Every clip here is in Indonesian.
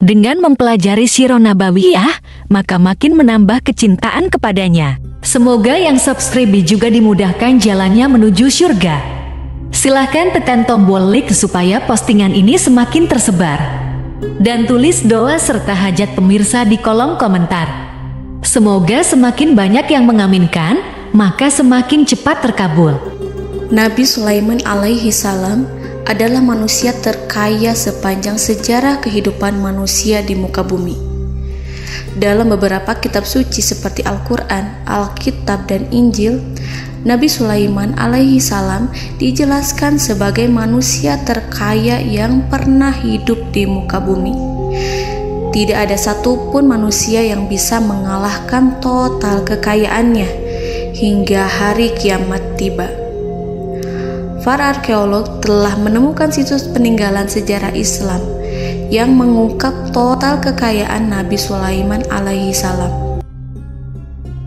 Dengan mempelajari Sirah Nabawiyah, maka makin menambah kecintaan kepadanya. Semoga yang subscribe juga dimudahkan jalannya menuju surga. Silahkan tekan tombol like supaya postingan ini semakin tersebar. Dan tulis doa serta hajat pemirsa di kolom komentar. Semoga semakin banyak yang mengaminkan, maka semakin cepat terkabul. Nabi Sulaiman alaihi salam adalah manusia terkaya sepanjang sejarah kehidupan manusia di muka bumi. Dalam beberapa kitab suci seperti Al-Quran, Alkitab, dan Injil, Nabi Sulaiman alaihi salam dijelaskan sebagai manusia terkaya yang pernah hidup di muka bumi. Tidak ada satupun manusia yang bisa mengalahkan total kekayaannya hingga hari kiamat tiba. Para arkeolog telah menemukan situs peninggalan sejarah Islam yang mengungkap total kekayaan Nabi Sulaiman alaihi salam.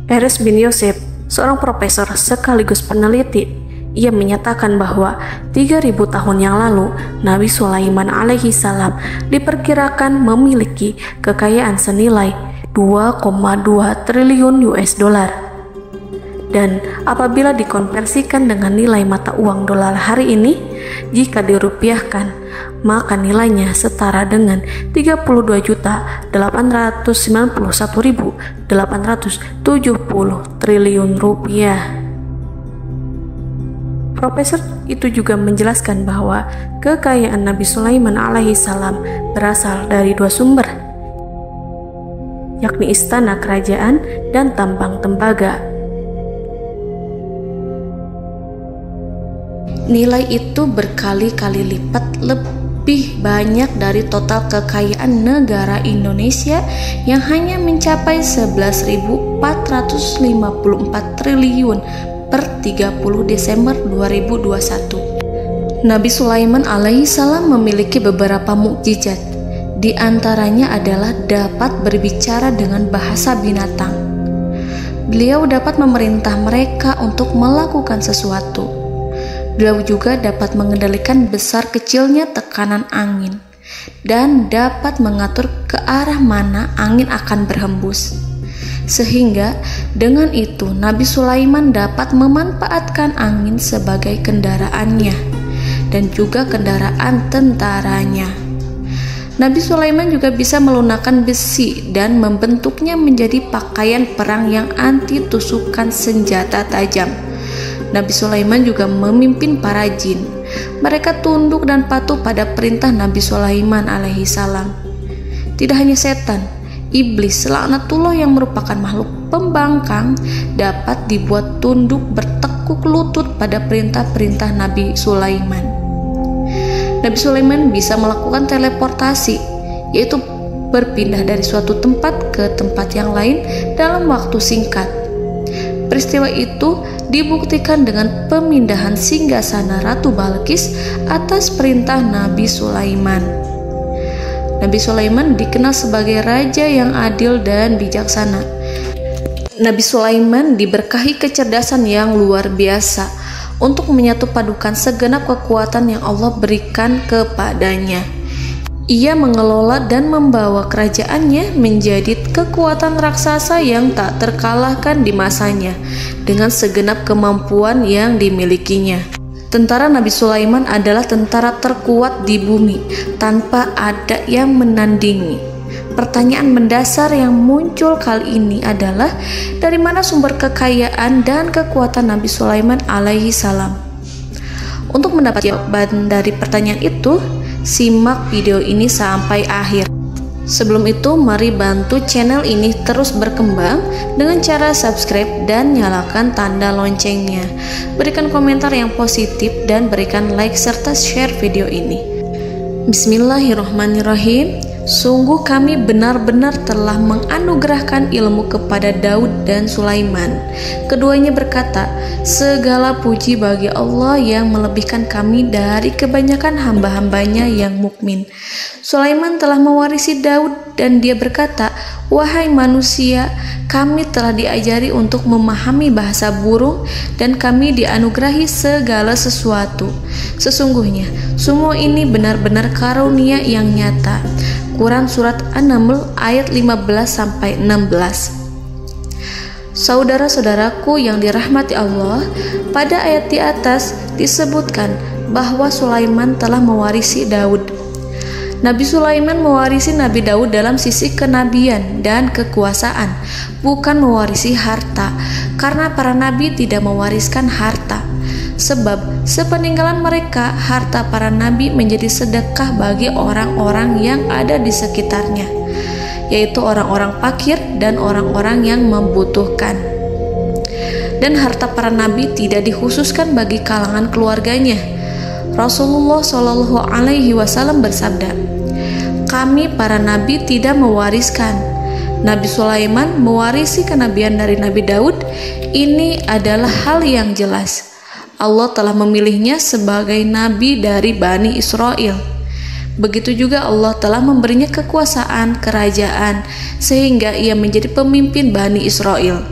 Erez bin Yosef, seorang profesor sekaligus peneliti, ia menyatakan bahwa 3.000 tahun yang lalu Nabi Sulaiman alaihi salam diperkirakan memiliki kekayaan senilai 2,2 triliun US dollar. Dan apabila dikonversikan dengan nilai mata uang dolar hari ini, jika dirupiahkan, maka nilainya setara dengan 32.891.870 triliun rupiah. Profesor itu juga menjelaskan bahwa kekayaan Nabi Sulaiman alaihi salam berasal dari dua sumber, yakni istana kerajaan dan tambang tembaga. Nilai itu berkali-kali lipat lebih banyak dari total kekayaan negara Indonesia yang hanya mencapai 11.454 triliun per 30 Desember 2021. Nabi Sulaiman alaihi salam memiliki beberapa mukjizat. Di antaranya adalah dapat berbicara dengan bahasa binatang. Beliau dapat memerintah mereka untuk melakukan sesuatu. Beliau juga dapat mengendalikan besar kecilnya tekanan angin dan dapat mengatur ke arah mana angin akan berhembus. Sehingga dengan itu Nabi Sulaiman dapat memanfaatkan angin sebagai kendaraannya dan juga kendaraan tentaranya. Nabi Sulaiman juga bisa melunakkan besi dan membentuknya menjadi pakaian perang yang anti tusukan senjata tajam. Nabi Sulaiman juga memimpin para jin. Mereka tunduk dan patuh pada perintah Nabi Sulaiman alaihi salam. Tidak hanya setan, iblis laknatullah yang merupakan makhluk pembangkang dapat dibuat tunduk bertekuk lutut pada perintah-perintah Nabi Sulaiman. Nabi Sulaiman bisa melakukan teleportasi, yaitu berpindah dari suatu tempat ke tempat yang lain dalam waktu singkat. Peristiwa itu dibuktikan dengan pemindahan singgasana Ratu Balqis atas perintah Nabi Sulaiman. Nabi Sulaiman dikenal sebagai raja yang adil dan bijaksana. Nabi Sulaiman diberkahi kecerdasan yang luar biasa untuk menyatu padukan segenap kekuatan yang Allah berikan kepadanya. Ia mengelola dan membawa kerajaannya menjadi kekuatan raksasa yang tak terkalahkan di masanya dengan segenap kemampuan yang dimilikinya. Tentara Nabi Sulaiman adalah tentara terkuat di bumi tanpa ada yang menandingi. Pertanyaan mendasar yang muncul kali ini adalah dari mana sumber kekayaan dan kekuatan Nabi Sulaiman alaihi salam? Untuk mendapat jawaban dari pertanyaan itu, simak video ini sampai akhir. Sebelum itu, mari bantu channel ini terus berkembang dengan cara subscribe dan nyalakan tanda loncengnya. Berikan komentar yang positif dan berikan like serta share video ini. Bismillahirrahmanirrahim. Sungguh kami benar-benar telah menganugerahkan ilmu kepada Daud dan Sulaiman. Keduanya berkata, segala puji bagi Allah yang melebihkan kami dari kebanyakan hamba-hambanya yang mukmin. Sulaiman telah mewarisi Daud dan dia berkata, wahai manusia, kami telah diajari untuk memahami bahasa burung dan kami dianugerahi segala sesuatu. Sesungguhnya semua ini benar-benar karunia yang nyata. Quran Surat An-Naml ayat 15-16. Saudara-saudaraku yang dirahmati Allah, pada ayat di atas disebutkan bahwa Sulaiman telah mewarisi Daud. Nabi Sulaiman mewarisi Nabi Daud dalam sisi kenabian dan kekuasaan, bukan mewarisi harta, karena para nabi tidak mewariskan harta. Sebab sepeninggalan mereka, harta para nabi menjadi sedekah bagi orang-orang yang ada di sekitarnya, yaitu orang-orang fakir dan orang-orang yang membutuhkan. Dan harta para nabi tidak dikhususkan bagi kalangan keluarganya. Rasulullah Shallallahu Alaihi Wasallam bersabda, "Kami para nabi tidak mewariskan." Nabi Sulaiman mewarisi kenabian dari Nabi Daud. Ini adalah hal yang jelas. Allah telah memilihnya sebagai nabi dari Bani Israel. Begitu juga Allah telah memberinya kekuasaan kerajaan sehingga ia menjadi pemimpin Bani Israel.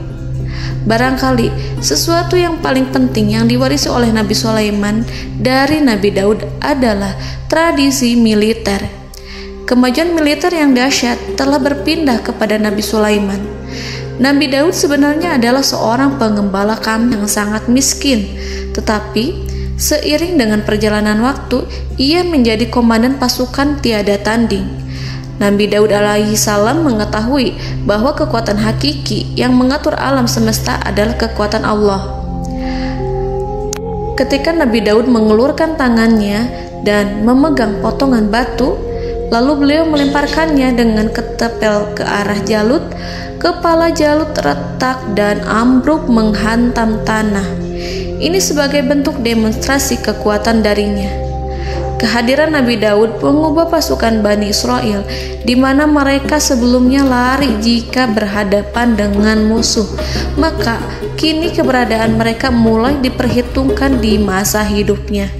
Barangkali sesuatu yang paling penting yang diwarisi oleh Nabi Sulaiman dari Nabi Daud adalah tradisi militer. Kemajuan militer yang dahsyat telah berpindah kepada Nabi Sulaiman. Nabi Daud sebenarnya adalah seorang pengembala kambing yang sangat miskin, tetapi seiring dengan perjalanan waktu, ia menjadi komandan pasukan tiada tanding. Nabi Daud alaihi salam mengetahui bahwa kekuatan hakiki yang mengatur alam semesta adalah kekuatan Allah. Ketika Nabi Daud mengelurkan tangannya dan memegang potongan batu, lalu beliau melemparkannya dengan ketepel ke arah Jalut, kepala Jalut retak dan ambruk menghantam tanah. Ini sebagai bentuk demonstrasi kekuatan darinya. Kehadiran Nabi Daud mengubah pasukan Bani Israel, di mana mereka sebelumnya lari jika berhadapan dengan musuh. Maka kini keberadaan mereka mulai diperhitungkan di masa hidupnya.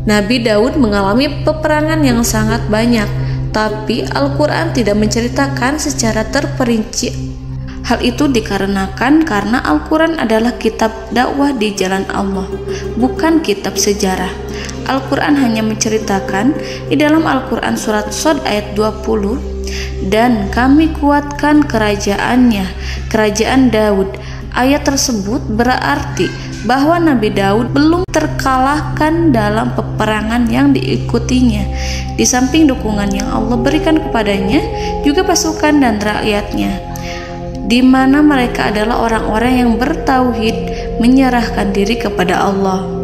Nabi Daud mengalami peperangan yang sangat banyak, tapi Al-Quran tidak menceritakan secara terperinci. Hal itu dikarenakan karena Al-Quran adalah kitab dakwah di jalan Allah, bukan kitab sejarah. Al-Quran hanya menceritakan di dalam Al-Quran surat Shad ayat 20, "Dan kami kuatkan kerajaannya, kerajaan Daud." Ayat tersebut berarti bahwa Nabi Daud belum terkalahkan dalam peperangan yang diikutinya. Di samping dukungan yang Allah berikan kepadanya, juga pasukan dan rakyatnya, di mana mereka adalah orang-orang yang bertauhid, menyerahkan diri kepada Allah.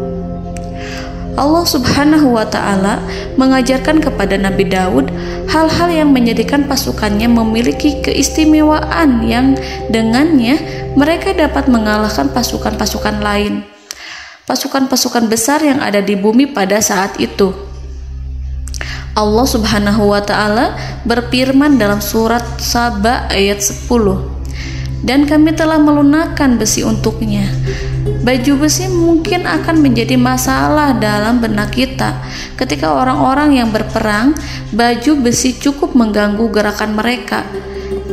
Allah Subhanahu wa Ta'ala mengajarkan kepada Nabi Daud hal-hal yang menjadikan pasukannya memiliki keistimewaan yang dengannya mereka dapat mengalahkan pasukan-pasukan lain, pasukan-pasukan besar yang ada di bumi pada saat itu. Allah Subhanahu wa Ta'ala berfirman dalam surat Saba ayat 10, "Dan kami telah melunakkan besi untuknya." Baju besi mungkin akan menjadi masalah dalam benak kita. Ketika orang-orang yang berperang, baju besi cukup mengganggu gerakan mereka.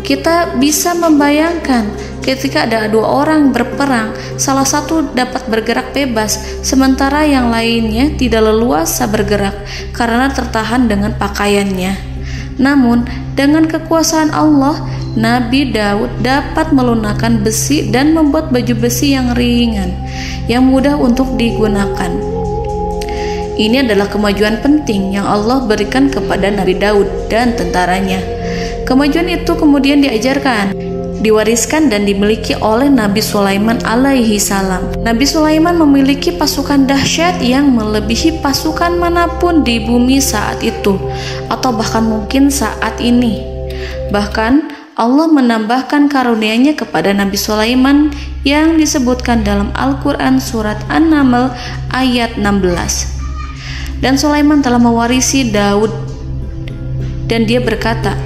Kita bisa membayangkan ketika ada dua orang berperang, salah satu dapat bergerak bebas, sementara yang lainnya tidak leluasa bergerak karena tertahan dengan pakaiannya. Namun, dengan kekuasaan Allah, Nabi Daud dapat melunakkan besi dan membuat baju besi yang ringan, yang mudah untuk digunakan. Ini adalah kemajuan penting yang Allah berikan kepada Nabi Daud dan tentaranya. Kemajuan itu kemudian diajarkan, diwariskan dan dimiliki oleh Nabi Sulaiman alaihi salam. Nabi Sulaiman memiliki pasukan dahsyat yang melebihi pasukan manapun di bumi saat itu, atau bahkan mungkin saat ini. Bahkan Allah menambahkan karunia-Nya kepada Nabi Sulaiman yang disebutkan dalam Al-Quran surat An-Naml ayat 16. Dan Sulaiman telah mewarisi Daud, dan dia berkata,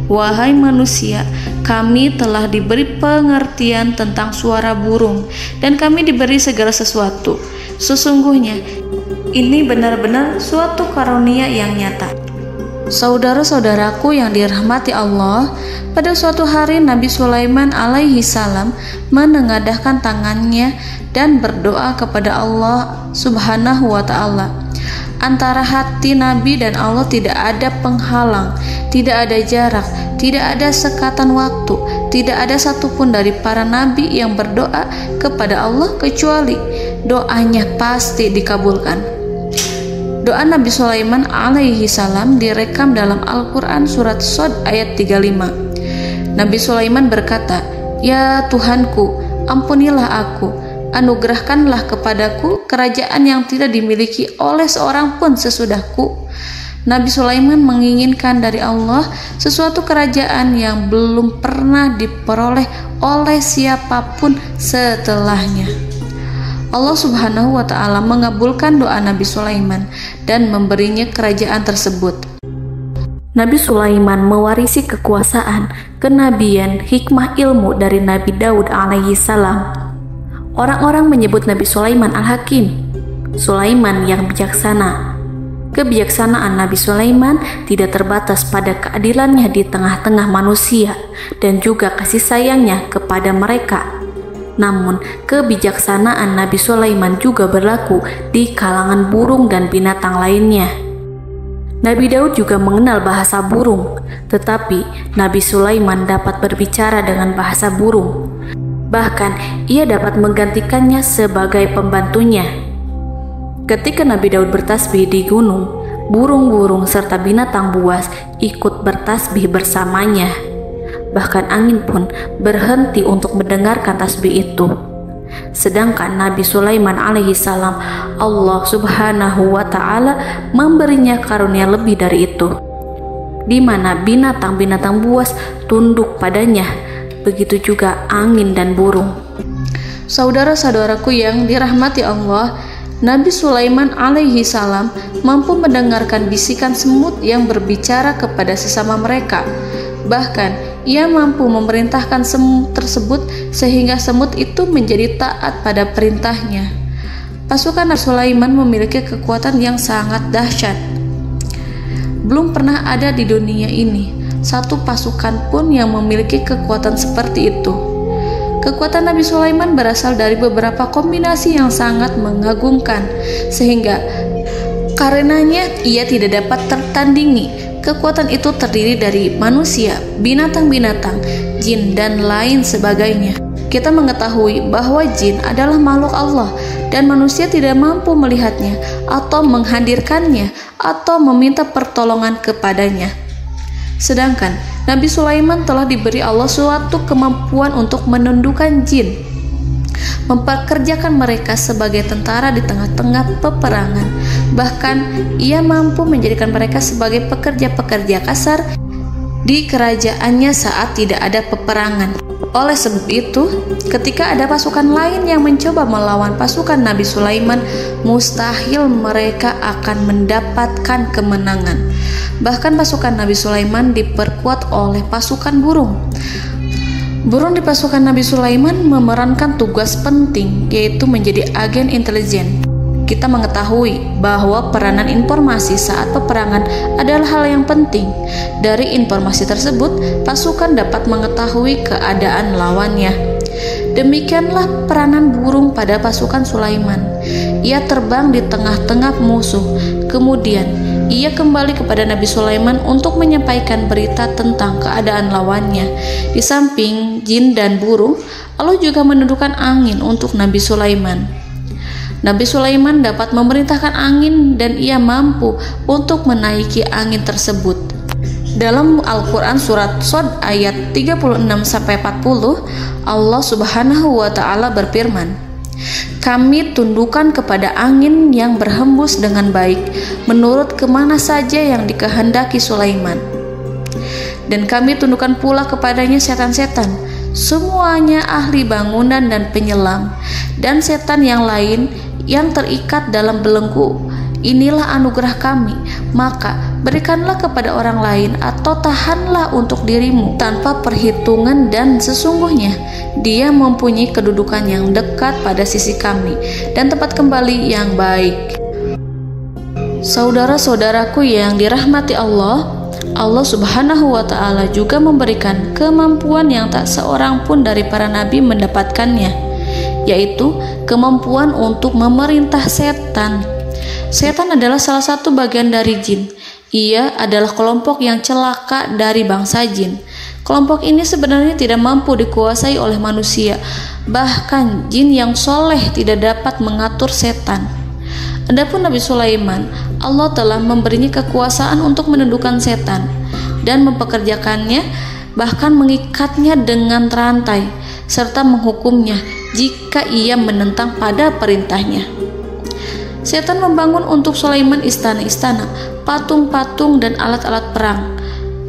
"Wahai manusia, kami telah diberi pengertian tentang suara burung, dan kami diberi segala sesuatu. Sesungguhnya ini benar-benar suatu karunia yang nyata." Saudara-saudaraku yang dirahmati Allah, pada suatu hari Nabi Sulaiman alaihi salam menengadahkan tangannya dan berdoa kepada Allah Subhanahu wa ta'ala. Antara hati Nabi dan Allah tidak ada penghalang, tidak ada jarak, tidak ada sekatan waktu, tidak ada satupun dari para nabi yang berdoa kepada Allah kecuali doanya pasti dikabulkan. Doa Nabi Sulaiman alaihi salam direkam dalam Al-Quran surat Shad ayat 35. Nabi Sulaiman berkata, "Ya Tuhanku, ampunilah aku, anugerahkanlah kepadaku kerajaan yang tidak dimiliki oleh seorang pun sesudahku." Nabi Sulaiman menginginkan dari Allah sesuatu kerajaan yang belum pernah diperoleh oleh siapapun setelahnya. Allah Subhanahu wa ta'ala mengabulkan doa Nabi Sulaiman dan memberinya kerajaan tersebut. Nabi Sulaiman mewarisi kekuasaan, kenabian, hikmah ilmu dari Nabi Daud alaihi salam. Orang-orang menyebut Nabi Sulaiman Al-Hakim, Sulaiman yang bijaksana. Kebijaksanaan Nabi Sulaiman tidak terbatas pada keadilannya di tengah-tengah manusia dan juga kasih sayangnya kepada mereka. Namun, kebijaksanaan Nabi Sulaiman juga berlaku di kalangan burung dan binatang lainnya. Nabi Daud juga mengenal bahasa burung, tetapi Nabi Sulaiman dapat berbicara dengan bahasa burung. Bahkan, ia dapat menggantikannya sebagai pembantunya. Ketika Nabi Daud bertasbih di gunung, burung-burung serta binatang buas ikut bertasbih bersamanya. Bahkan angin pun berhenti untuk mendengarkan tasbih itu. Sedangkan Nabi Sulaiman alaihi salam, Allah Subhanahu wa ta'ala memberinya karunia lebih dari itu, di mana binatang-binatang buas tunduk padanya, begitu juga angin dan burung. Saudara-saudaraku yang dirahmati Allah, Nabi Sulaiman alaihi salam mampu mendengarkan bisikan semut yang berbicara kepada sesama mereka. Bahkan ia mampu memerintahkan semut tersebut sehingga semut itu menjadi taat pada perintahnya. Pasukan Nabi Sulaiman memiliki kekuatan yang sangat dahsyat. Belum pernah ada di dunia ini satu pasukan pun yang memiliki kekuatan seperti itu. Kekuatan Nabi Sulaiman berasal dari beberapa kombinasi yang sangat mengagumkan, sehingga karenanya ia tidak dapat tertandingi. Kekuatan itu terdiri dari manusia, binatang-binatang, jin, dan lain sebagainya. Kita mengetahui bahwa jin adalah makhluk Allah dan manusia tidak mampu melihatnya atau menghadirkannya atau meminta pertolongan kepadanya. Sedangkan Nabi Sulaiman telah diberi Allah suatu kemampuan untuk menundukkan jin, memperkerjakan mereka sebagai tentara di tengah-tengah peperangan. Bahkan ia mampu menjadikan mereka sebagai pekerja-pekerja kasar di kerajaannya saat tidak ada peperangan. Oleh sebab itu, ketika ada pasukan lain yang mencoba melawan pasukan Nabi Sulaiman, mustahil mereka akan mendapatkan kemenangan. Bahkan pasukan Nabi Sulaiman diperkuat oleh pasukan burung. Burung di pasukan Nabi Sulaiman memerankan tugas penting, yaitu menjadi agen intelijen. Kita mengetahui bahwa peranan informasi saat peperangan adalah hal yang penting. Dari informasi tersebut, pasukan dapat mengetahui keadaan lawannya. Demikianlah peranan burung pada pasukan Sulaiman. Ia terbang di tengah-tengah musuh. Kemudian, ia kembali kepada Nabi Sulaiman untuk menyampaikan berita tentang keadaan lawannya. Di samping jin dan burung, Allah juga menundukkan angin untuk Nabi Sulaiman. Nabi Sulaiman dapat memerintahkan angin dan ia mampu untuk menaiki angin tersebut. Dalam Al-Quran surat Shad ayat 36-40, Allah Subhanahu wa ta'ala berfirman, "Kami tundukkan kepada angin yang berhembus dengan baik menurut kemana saja yang dikehendaki Sulaiman. Dan kami tundukkan pula kepadanya setan-setan, semuanya ahli bangunan dan penyelam, dan setan yang lain yang terikat dalam belenggu. Inilah anugerah kami, maka berikanlah kepada orang lain atau tahanlah untuk dirimu tanpa perhitungan, dan sesungguhnya dia mempunyai kedudukan yang dekat pada sisi kami dan tempat kembali yang baik." Saudara-saudaraku yang dirahmati Allah, Allah Subhanahu wa Ta'ala juga memberikan kemampuan yang tak seorang pun dari para nabi mendapatkannya, yaitu kemampuan untuk memerintah setan. Setan adalah salah satu bagian dari jin. Ia adalah kelompok yang celaka dari bangsa jin. Kelompok ini sebenarnya tidak mampu dikuasai oleh manusia. Bahkan jin yang soleh tidak dapat mengatur setan. Adapun Nabi Sulaiman, Allah telah memberinya kekuasaan untuk menundukkan setan dan mempekerjakannya, bahkan mengikatnya dengan rantai serta menghukumnya jika ia menentang pada perintahnya. Setan membangun untuk Sulaiman istana-istana, patung-patung dan alat-alat perang.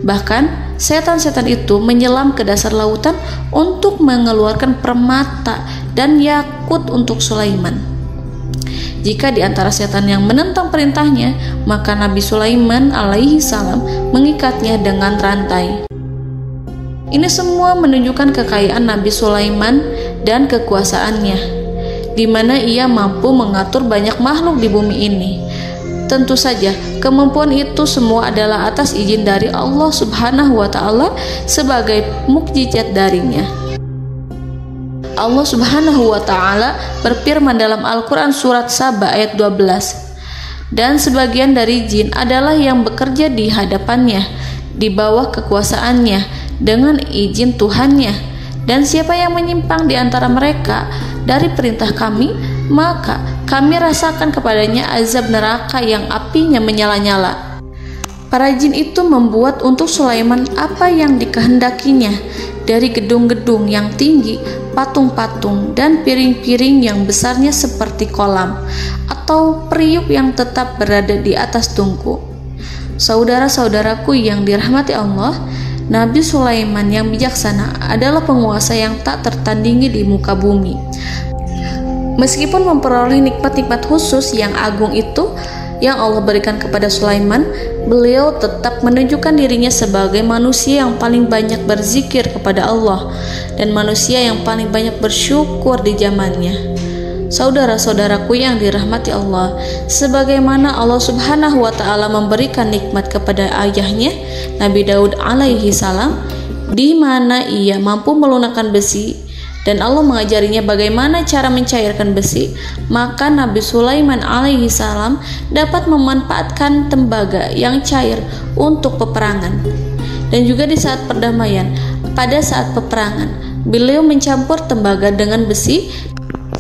Bahkan setan-setan itu menyelam ke dasar lautan untuk mengeluarkan permata dan yakut untuk Sulaiman. Jika di antara setan yang menentang perintahnya, maka Nabi Sulaiman alaihi salam mengikatnya dengan rantai. Ini semua menunjukkan kekayaan Nabi Sulaiman dan kekuasaannya, di mana ia mampu mengatur banyak makhluk di bumi ini. Tentu saja, kemampuan itu semua adalah atas izin dari Allah Subhanahu wa Ta'ala sebagai mukjizat darinya. Allah Subhanahu wa Ta'ala berfirman dalam Al-Quran surat Saba ayat 12, dan sebagian dari jin adalah yang bekerja di hadapannya di bawah kekuasaannya dengan izin Tuhannya, dan siapa yang menyimpang di antara mereka dari perintah kami, maka kami rasakan kepadanya azab neraka yang apinya menyala-nyala. Para jin itu membuat untuk Sulaiman apa yang dikehendakinya, dari gedung-gedung yang tinggi, patung-patung, dan piring-piring yang besarnya seperti kolam, atau periuk yang tetap berada di atas tungku. Saudara-saudaraku yang dirahmati Allah, Nabi Sulaiman yang bijaksana adalah penguasa yang tak tertandingi di muka bumi. Meskipun memperoleh nikmat-nikmat khusus yang agung itu yang Allah berikan kepada Sulaiman, beliau tetap menunjukkan dirinya sebagai manusia yang paling banyak berzikir kepada Allah dan manusia yang paling banyak bersyukur di zamannya. Saudara-saudaraku yang dirahmati Allah, sebagaimana Allah Subhanahu wa Ta'ala memberikan nikmat kepada ayahnya Nabi Daud alaihi salam, di mana ia mampu melunakkan besi, dan Allah mengajarinya bagaimana cara mencairkan besi, maka Nabi Sulaiman alaihi salam dapat memanfaatkan tembaga yang cair untuk peperangan. Dan juga di saat perdamaian, pada saat peperangan, beliau mencampur tembaga dengan besi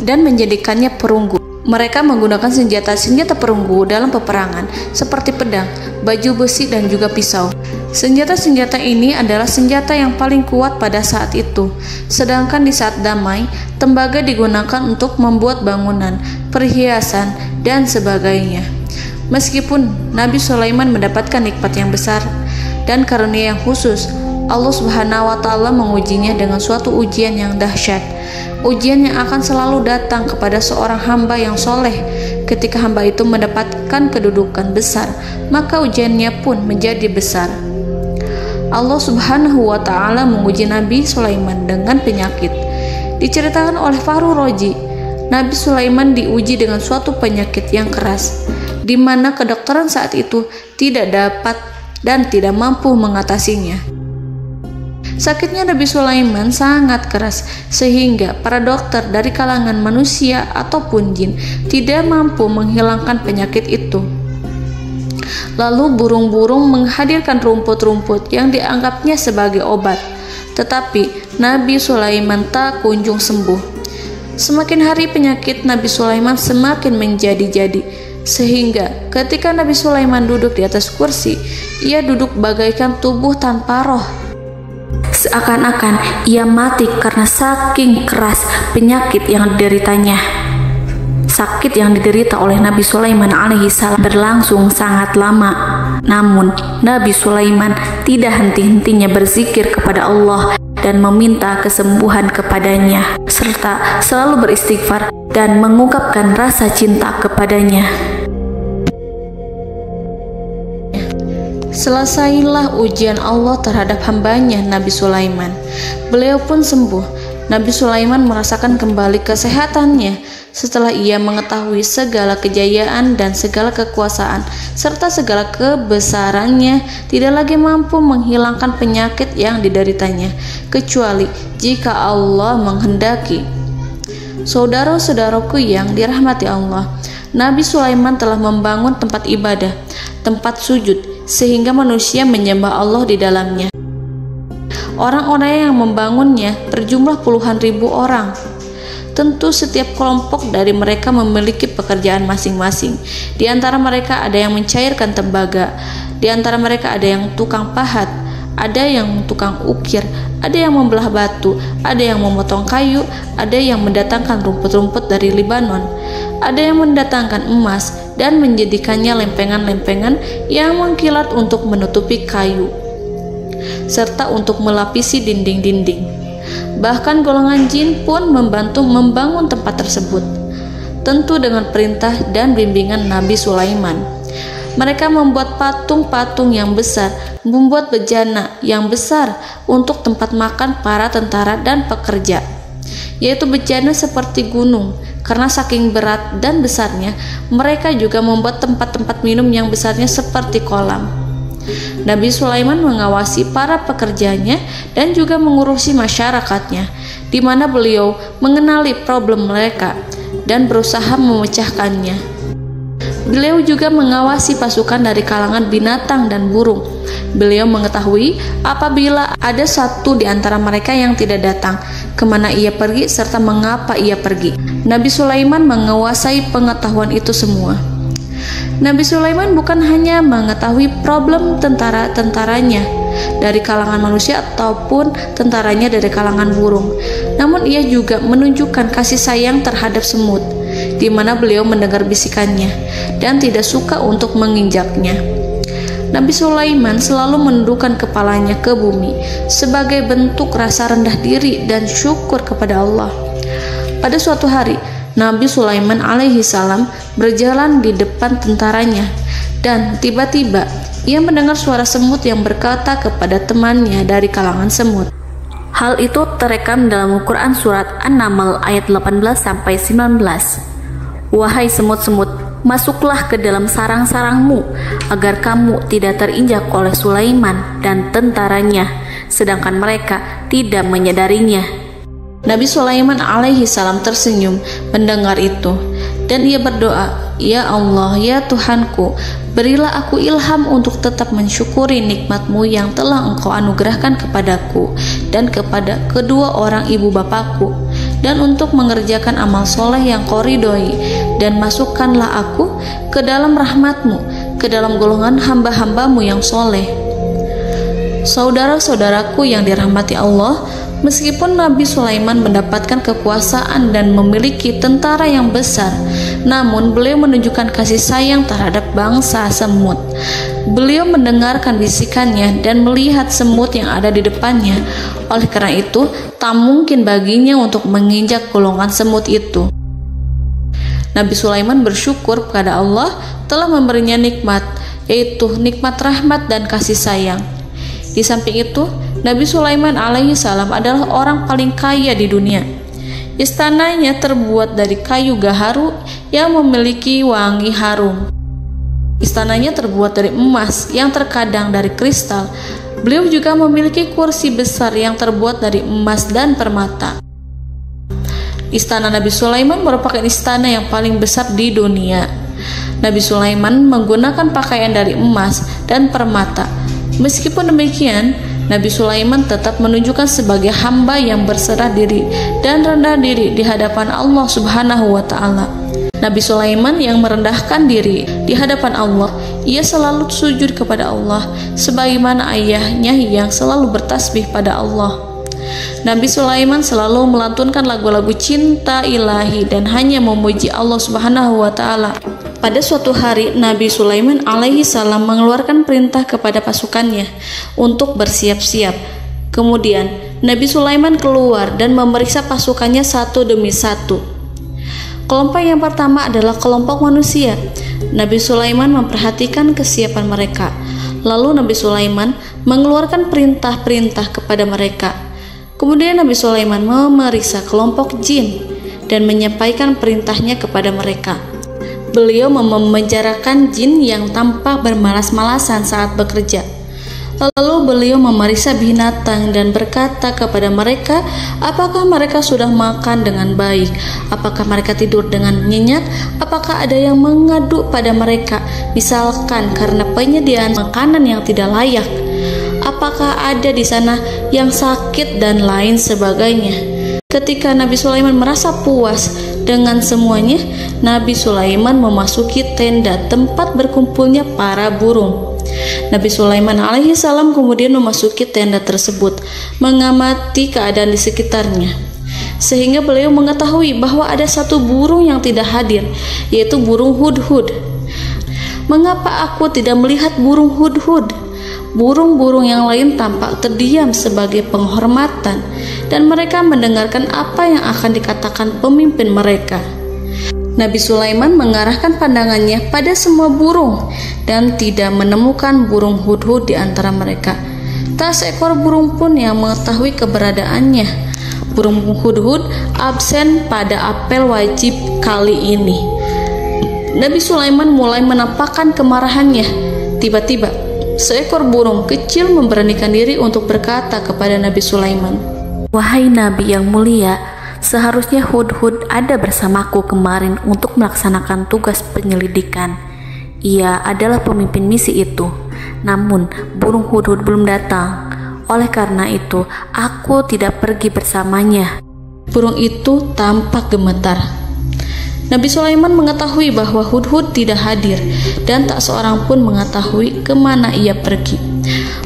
dan menjadikannya perunggu. Mereka menggunakan senjata-senjata perunggu dalam peperangan seperti pedang, baju besi, dan juga pisau. Senjata-senjata ini adalah senjata yang paling kuat pada saat itu. Sedangkan di saat damai, tembaga digunakan untuk membuat bangunan, perhiasan, dan sebagainya. Meskipun Nabi Sulaiman mendapatkan nikmat yang besar dan karunia yang khusus, Allah Subhanahu wa Ta'ala mengujinya dengan suatu ujian yang dahsyat. Ujian yang akan selalu datang kepada seorang hamba yang soleh. Ketika hamba itu mendapatkan kedudukan besar, maka ujiannya pun menjadi besar. Allah Subhanahu wa Ta'ala menguji Nabi Sulaiman dengan penyakit. Diceritakan oleh Fahru Roji, Nabi Sulaiman diuji dengan suatu penyakit yang keras, di mana kedokteran saat itu tidak dapat dan tidak mampu mengatasinya. Sakitnya Nabi Sulaiman sangat keras sehingga para dokter dari kalangan manusia ataupun jin tidak mampu menghilangkan penyakit itu. Lalu burung-burung menghadirkan rumput-rumput yang dianggapnya sebagai obat, tetapi Nabi Sulaiman tak kunjung sembuh. Semakin hari penyakit Nabi Sulaiman semakin menjadi-jadi, sehingga ketika Nabi Sulaiman duduk di atas kursi, ia duduk bagaikan tubuh tanpa roh. Seakan-akan ia mati karena saking keras penyakit yang dideritanya. Sakit yang diderita oleh Nabi Sulaiman alaihi salam berlangsung sangat lama. Namun Nabi Sulaiman tidak henti-hentinya berzikir kepada Allah dan meminta kesembuhan kepadanya, serta selalu beristighfar dan mengungkapkan rasa cinta kepadanya. Selesailah ujian Allah terhadap hambanya Nabi Sulaiman. Beliau pun sembuh Nabi Sulaiman merasakan kembali kesehatannya setelah ia mengetahui segala kejayaan dan segala kekuasaan serta segala kebesarannya tidak lagi mampu menghilangkan penyakit yang dideritanya kecuali jika Allah menghendaki. Saudara-saudaraku yang dirahmati Allah, Nabi Sulaiman telah membangun tempat ibadah, tempat sujud, sehingga manusia menyembah Allah di dalamnya. Orang-orang yang membangunnya berjumlah puluhan ribu orang. Tentu setiap kelompok dari mereka memiliki pekerjaan masing-masing. Di antara mereka ada yang mencairkan tembaga, di antara mereka ada yang tukang pahat, ada yang tukang ukir, ada yang membelah batu, ada yang memotong kayu, ada yang mendatangkan rumput-rumput dari Libanon, ada yang mendatangkan emas dan menjadikannya lempengan-lempengan yang mengkilat untuk menutupi kayu serta untuk melapisi dinding-dinding. Bahkan golongan jin pun membantu membangun tempat tersebut, tentu dengan perintah dan bimbingan Nabi Sulaiman. Mereka membuat patung-patung yang besar, membuat bejana yang besar untuk tempat makan para tentara dan pekerja, yaitu bejana seperti gunung. Karena saking berat dan besarnya, mereka juga membuat tempat-tempat minum yang besarnya seperti kolam. Nabi Sulaiman mengawasi para pekerjanya dan juga mengurusi masyarakatnya, di mana beliau mengenali problem mereka dan berusaha memecahkannya. Beliau juga mengawasi pasukan dari kalangan binatang dan burung. Beliau mengetahui apabila ada satu di antara mereka yang tidak datang, kemana ia pergi serta mengapa ia pergi. Nabi Sulaiman menguasai pengetahuan itu semua. Nabi Sulaiman bukan hanya mengetahui problem tentara-tentaranya dari kalangan manusia ataupun tentaranya dari kalangan burung, namun ia juga menunjukkan kasih sayang terhadap semut, di mana beliau mendengar bisikannya dan tidak suka untuk menginjaknya. Nabi Sulaiman selalu menundukkan kepalanya ke bumi sebagai bentuk rasa rendah diri dan syukur kepada Allah. Pada suatu hari, Nabi Sulaiman alaihi salam berjalan di depan tentaranya dan tiba-tiba ia mendengar suara semut yang berkata kepada temannya dari kalangan semut. Hal itu terekam dalam Al-Quran surat An-Naml ayat 18-19. Wahai semut-semut, masuklah ke dalam sarang-sarangmu agar kamu tidak terinjak oleh Sulaiman dan tentaranya, sedangkan mereka tidak menyadarinya. Nabi Sulaiman alaihi salam tersenyum mendengar itu dan ia berdoa, "Ya Allah, ya Tuhanku, berilah aku ilham untuk tetap mensyukuri nikmat-Mu yang telah Engkau anugerahkan kepadaku dan kepada kedua orang ibu bapakku, dan untuk mengerjakan amal soleh yang Kau ridhoi, dan masukkanlah aku ke dalam rahmat-Mu, ke dalam golongan hamba-hamba-Mu yang soleh." Saudara-saudaraku yang dirahmati Allah, meskipun Nabi Sulaiman mendapatkan kekuasaan dan memiliki tentara yang besar, namun beliau menunjukkan kasih sayang terhadap bangsa semut. Beliau mendengarkan bisikannya dan melihat semut yang ada di depannya. Oleh karena itu, tak mungkin baginya untuk menginjak golongan semut itu. Nabi Sulaiman bersyukur kepada Allah telah memberinya nikmat, yaitu nikmat rahmat dan kasih sayang. Di samping itu, Nabi Sulaiman alaihi salam adalah orang paling kaya di dunia. Istananya terbuat dari kayu gaharu yang memiliki wangi harum. Istananya terbuat dari emas yang terkadang dari kristal. Beliau juga memiliki kursi besar yang terbuat dari emas dan permata. Istana Nabi Sulaiman merupakan istana yang paling besar di dunia. Nabi Sulaiman menggunakan pakaian dari emas dan permata. Meskipun demikian, Nabi Sulaiman tetap menunjukkan sebagai hamba yang berserah diri dan rendah diri di hadapan Allah Subhanahu wa Ta'ala. Nabi Sulaiman yang merendahkan diri di hadapan Allah, ia selalu sujud kepada Allah, sebagaimana ayahnya yang selalu bertasbih pada Allah. Nabi Sulaiman selalu melantunkan lagu-lagu cinta ilahi dan hanya memuji Allah Subhanahu wa Ta'ala. Pada suatu hari, Nabi Sulaiman alaihi salam mengeluarkan perintah kepada pasukannya untuk bersiap-siap. Kemudian, Nabi Sulaiman keluar dan memeriksa pasukannya satu demi satu. Kelompok yang pertama adalah kelompok manusia. Nabi Sulaiman memperhatikan kesiapan mereka. Lalu Nabi Sulaiman mengeluarkan perintah-perintah kepada mereka. Kemudian Nabi Sulaiman memeriksa kelompok jin dan menyampaikan perintahnya kepada mereka. Beliau memenjarakan jin yang tampak bermalas-malasan saat bekerja. Lalu beliau memeriksa binatang dan berkata kepada mereka, apakah mereka sudah makan dengan baik? Apakah mereka tidur dengan nyenyak? Apakah ada yang mengadu pada mereka, misalkan karena penyediaan makanan yang tidak layak? Apakah ada di sana yang sakit dan lain sebagainya? Ketika Nabi Sulaiman merasa puas dengan semuanya, Nabi Sulaiman memasuki tenda tempat berkumpulnya para burung. Nabi Sulaiman alaihi salam kemudian memasuki tenda tersebut, mengamati keadaan di sekitarnya, sehingga beliau mengetahui bahwa ada satu burung yang tidak hadir, yaitu burung hudhud. Mengapa aku tidak melihat burung hudhud? Burung-burung yang lain tampak terdiam sebagai penghormatan, dan mereka mendengarkan apa yang akan dikatakan pemimpin mereka. Nabi Sulaiman mengarahkan pandangannya pada semua burung dan tidak menemukan burung hudhud di antara mereka. Tak seekor burung pun yang mengetahui keberadaannya. Burung hudhud absen pada apel wajib kali ini. Nabi Sulaiman mulai menampakkan kemarahannya. Tiba-tiba, seekor burung kecil memberanikan diri untuk berkata kepada Nabi Sulaiman, "Wahai Nabi yang mulia, seharusnya hudhud ada bersamaku kemarin untuk melaksanakan tugas penyelidikan. Ia adalah pemimpin misi itu. Namun, burung hudhud belum datang. Oleh karena itu, aku tidak pergi bersamanya." Burung itu tampak gemetar. Nabi Sulaiman mengetahui bahwa hudhud tidak hadir dan tak seorang pun mengetahui kemana ia pergi.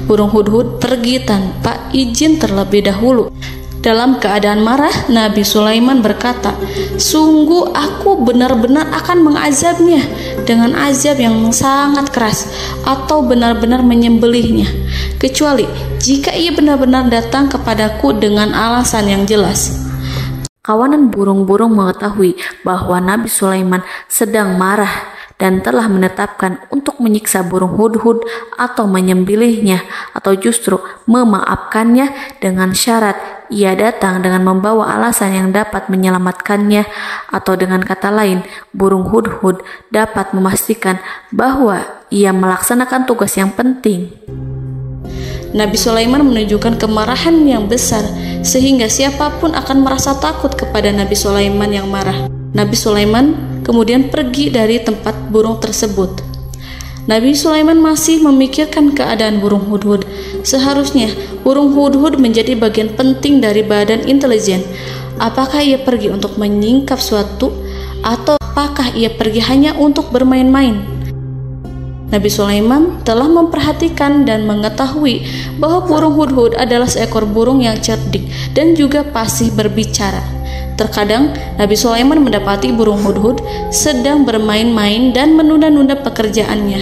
Burung hudhud pergi tanpa izin terlebih dahulu. Dalam keadaan marah, Nabi Sulaiman berkata, "Sungguh aku benar-benar akan mengazabnya dengan azab yang sangat keras atau benar-benar menyembelihnya, kecuali jika ia benar-benar datang kepadaku dengan alasan yang jelas." Kawanan burung-burung mengetahui bahwa Nabi Sulaiman sedang marah dan telah menetapkan untuk menyiksa burung hudhud atau menyembelihnya atau justru memaafkannya dengan syarat ia datang dengan membawa alasan yang dapat menyelamatkannya, atau dengan kata lain, burung hudhud dapat memastikan bahwa ia melaksanakan tugas yang penting. Nabi Sulaiman menunjukkan kemarahan yang besar sehingga siapapun akan merasa takut kepada Nabi Sulaiman yang marah. Nabi Sulaiman kemudian pergi dari tempat burung tersebut. Nabi Sulaiman masih memikirkan keadaan burung hudhud. Seharusnya burung hudhud menjadi bagian penting dari badan intelijen. Apakah ia pergi untuk menyingkap suatu, atau apakah ia pergi hanya untuk bermain-main? Nabi Sulaiman telah memperhatikan dan mengetahui bahwa burung hudhud adalah seekor burung yang cerdik dan juga fasih berbicara. Terkadang Nabi Sulaiman mendapati burung hudhud sedang bermain-main dan menunda-nunda pekerjaannya.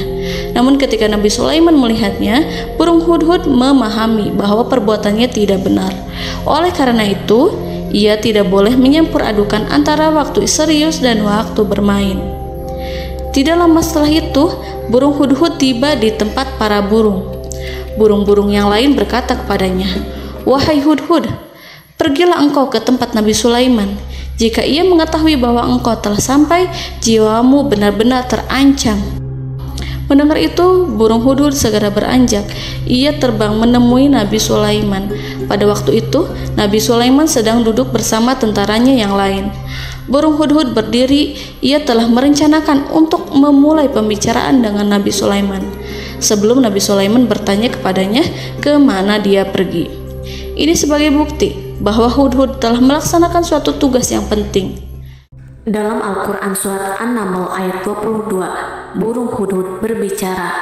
Namun ketika Nabi Sulaiman melihatnya, burung hudhud memahami bahwa perbuatannya tidak benar. Oleh karena itu, ia tidak boleh menyampur adukan antara waktu serius dan waktu bermain. Tidak lama setelah itu, burung hudhud tiba di tempat para burung. Burung-burung yang lain berkata kepadanya, "Wahai hudhud, pergilah engkau ke tempat Nabi Sulaiman. Jika ia mengetahui bahwa engkau telah sampai, jiwamu benar-benar terancam." Mendengar itu, burung hudhud segera beranjak. Ia terbang menemui Nabi Sulaiman. Pada waktu itu, Nabi Sulaiman sedang duduk bersama tentaranya yang lain. Burung hudhud berdiri. Ia telah merencanakan untuk memulai pembicaraan dengan Nabi Sulaiman sebelum Nabi Sulaiman bertanya kepadanya kemana dia pergi. Ini sebagai bukti bahwa hudhud telah melaksanakan suatu tugas yang penting. Dalam Al-Quran Surat An-Naml ayat 22, burung hudhud berbicara,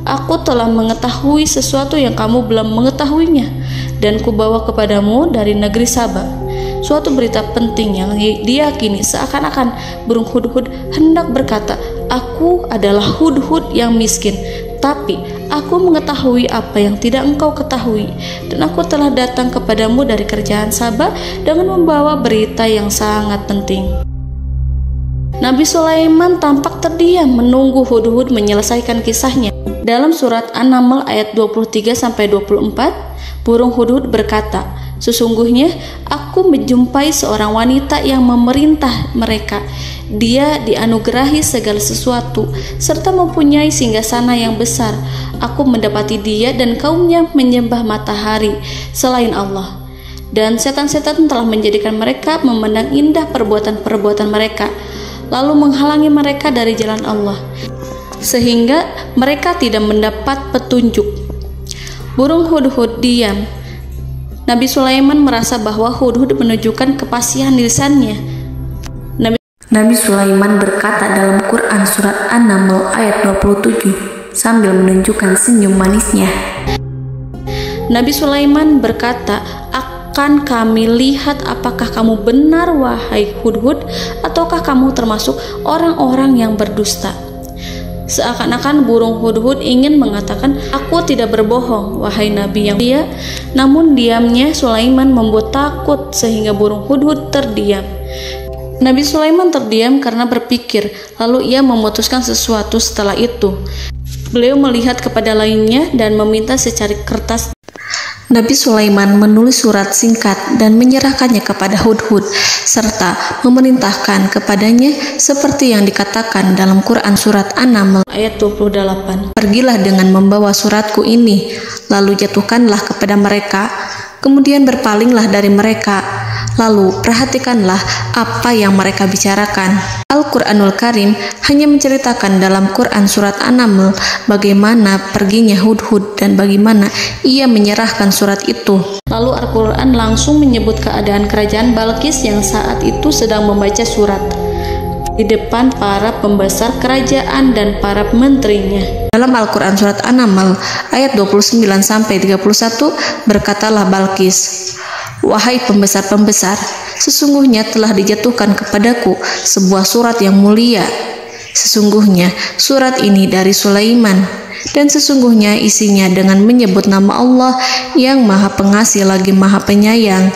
"Aku telah mengetahui sesuatu yang kamu belum mengetahuinya, dan kubawa kepadamu dari negeri Saba suatu berita penting yang diyakini seakan-akan burung hudhud hendak berkata, 'Aku adalah hudhud yang miskin, tapi aku mengetahui apa yang tidak engkau ketahui, dan aku telah datang kepadamu dari kerajaan Saba dengan membawa berita yang sangat penting.'" Nabi Sulaiman tampak terdiam menunggu hudhud menyelesaikan kisahnya. Dalam surat An-Naml ayat 23-24, burung hudhud berkata, Sesungguhnya aku menjumpai seorang wanita yang memerintah mereka. Dia dianugerahi segala sesuatu serta mempunyai singgasana yang besar. Aku mendapati dia dan kaumnya menyembah matahari selain Allah. Dan setan-setan telah menjadikan mereka memandang indah perbuatan-perbuatan mereka, lalu menghalangi mereka dari jalan Allah, sehingga mereka tidak mendapat petunjuk. Burung hudhud diam. Nabi Sulaiman merasa bahwa hudhud menunjukkan kepasihan lisannya. Nabi Sulaiman berkata dalam Quran surat An-Naml ayat 27 sambil menunjukkan senyum manisnya. Nabi Sulaiman berkata, "Akan kami lihat apakah kamu benar wahai hudhud, ataukah kamu termasuk orang-orang yang berdusta." Seakan-akan burung hudhud ingin mengatakan, "Aku tidak berbohong, wahai Nabi yang mulia." Namun diamnya Sulaiman membuat takut sehingga burung hudhud terdiam. Nabi Sulaiman terdiam karena berpikir, lalu ia memutuskan sesuatu setelah itu. Beliau melihat kepada lainnya dan meminta secari kertas. Nabi Sulaiman menulis surat singkat dan menyerahkannya kepada hudhud serta memerintahkan kepadanya seperti yang dikatakan dalam Quran surat An-Naml ayat 28. "Pergilah dengan membawa suratku ini, lalu jatuhkanlah kepada mereka, kemudian berpalinglah dari mereka, lalu perhatikanlah apa yang mereka bicarakan." Al-Quranul Karim hanya menceritakan dalam Quran surat An-Naml bagaimana perginya hudhud dan bagaimana ia menyerahkan surat itu. Lalu Al-Quran langsung menyebut keadaan kerajaan Balqis yang saat itu sedang membaca surat di depan para pembesar kerajaan dan para menterinya. Dalam Al-Quran surat An-Naml ayat 29-31 berkatalah Balqis, "Wahai pembesar-pembesar, sesungguhnya telah dijatuhkan kepadaku sebuah surat yang mulia. Sesungguhnya surat ini dari Sulaiman, dan sesungguhnya isinya dengan menyebut nama Allah yang Maha Pengasih lagi Maha Penyayang,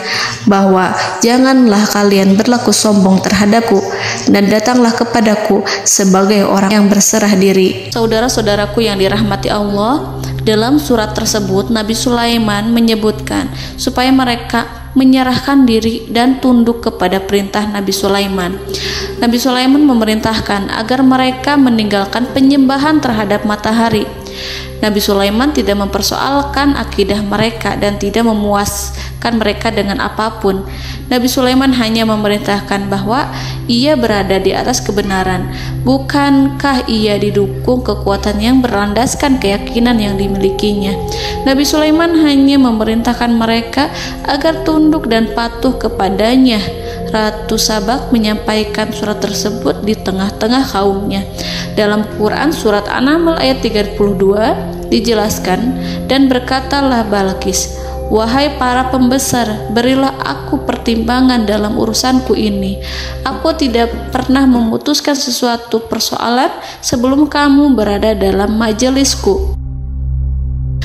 bahwa janganlah kalian berlaku sombong terhadapku, dan datanglah kepadaku sebagai orang yang berserah diri." Saudara-saudaraku yang dirahmati Allah, dalam surat tersebut Nabi Sulaiman menyebutkan supaya mereka menyerahkan diri dan tunduk kepada perintah Nabi Sulaiman. Nabi Sulaiman memerintahkan agar mereka meninggalkan penyembahan terhadap matahari. Nabi Sulaiman tidak mempersoalkan akidah mereka dan tidak memuaskan mereka dengan apapun. Nabi Sulaiman hanya memerintahkan bahwa ia berada di atas kebenaran. Bukankah ia didukung kekuatan yang berlandaskan keyakinan yang dimilikinya? Nabi Sulaiman hanya memerintahkan mereka agar tunduk dan patuh kepadanya. Ratu Sabak menyampaikan surat tersebut di tengah-tengah kaumnya. Dalam Quran surat An-Naml ayat 32 dijelaskan, "Dan berkatalah Balqis, wahai para pembesar, berilah aku pertimbangan dalam urusanku ini. Aku tidak pernah memutuskan sesuatu persoalan sebelum kamu berada dalam majelisku."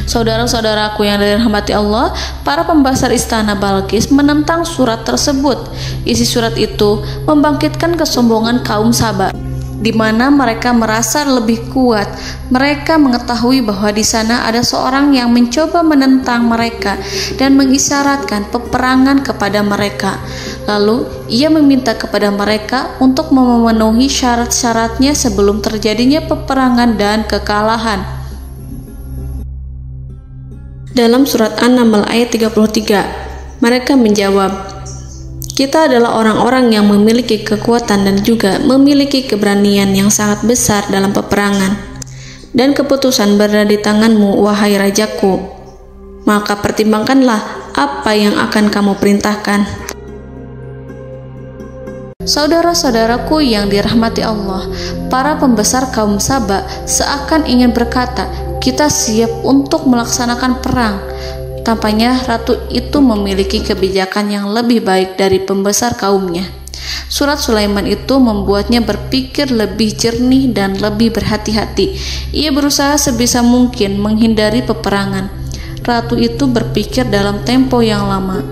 Saudara-saudaraku yang dirahmati Allah, para pembesar istana Balqis menentang surat tersebut. Isi surat itu membangkitkan kesombongan kaum Sabak, di mana mereka merasa lebih kuat. Mereka mengetahui bahwa di sana ada seorang yang mencoba menentang mereka dan mengisyaratkan peperangan kepada mereka. Lalu ia meminta kepada mereka untuk memenuhi syarat-syaratnya sebelum terjadinya peperangan dan kekalahan. Dalam surat An-Naml ayat 33, mereka menjawab, "Kita adalah orang-orang yang memiliki kekuatan dan juga memiliki keberanian yang sangat besar dalam peperangan. Dan keputusan berada di tanganmu, wahai rajaku. Maka pertimbangkanlah apa yang akan kamu perintahkan." Saudara-saudaraku yang dirahmati Allah, para pembesar kaum Sabak seakan ingin berkata, "Kita siap untuk melaksanakan perang." Tampaknya ratu itu memiliki kebijakan yang lebih baik dari pembesar kaumnya. Surat Sulaiman itu membuatnya berpikir lebih jernih dan lebih berhati-hati. Ia berusaha sebisa mungkin menghindari peperangan. Ratu itu berpikir dalam tempo yang lama.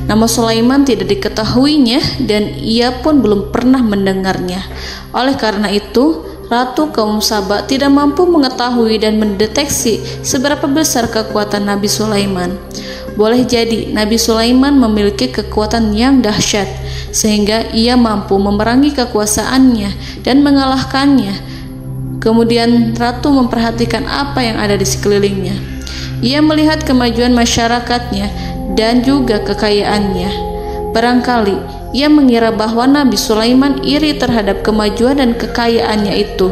Nama Sulaiman tidak diketahuinya dan ia pun belum pernah mendengarnya. Oleh karena itu, Ratu kaum Sabak tidak mampu mengetahui dan mendeteksi seberapa besar kekuatan Nabi Sulaiman. boleh jadi Nabi Sulaiman memiliki kekuatan yang dahsyat sehingga ia mampu memerangi kekuasaannya dan mengalahkannya. Kemudian ratu memperhatikan apa yang ada di sekelilingnya. Ia melihat kemajuan masyarakatnya dan juga kekayaannya. Barangkali ia mengira bahwa Nabi Sulaiman iri terhadap kemajuan dan kekayaannya itu,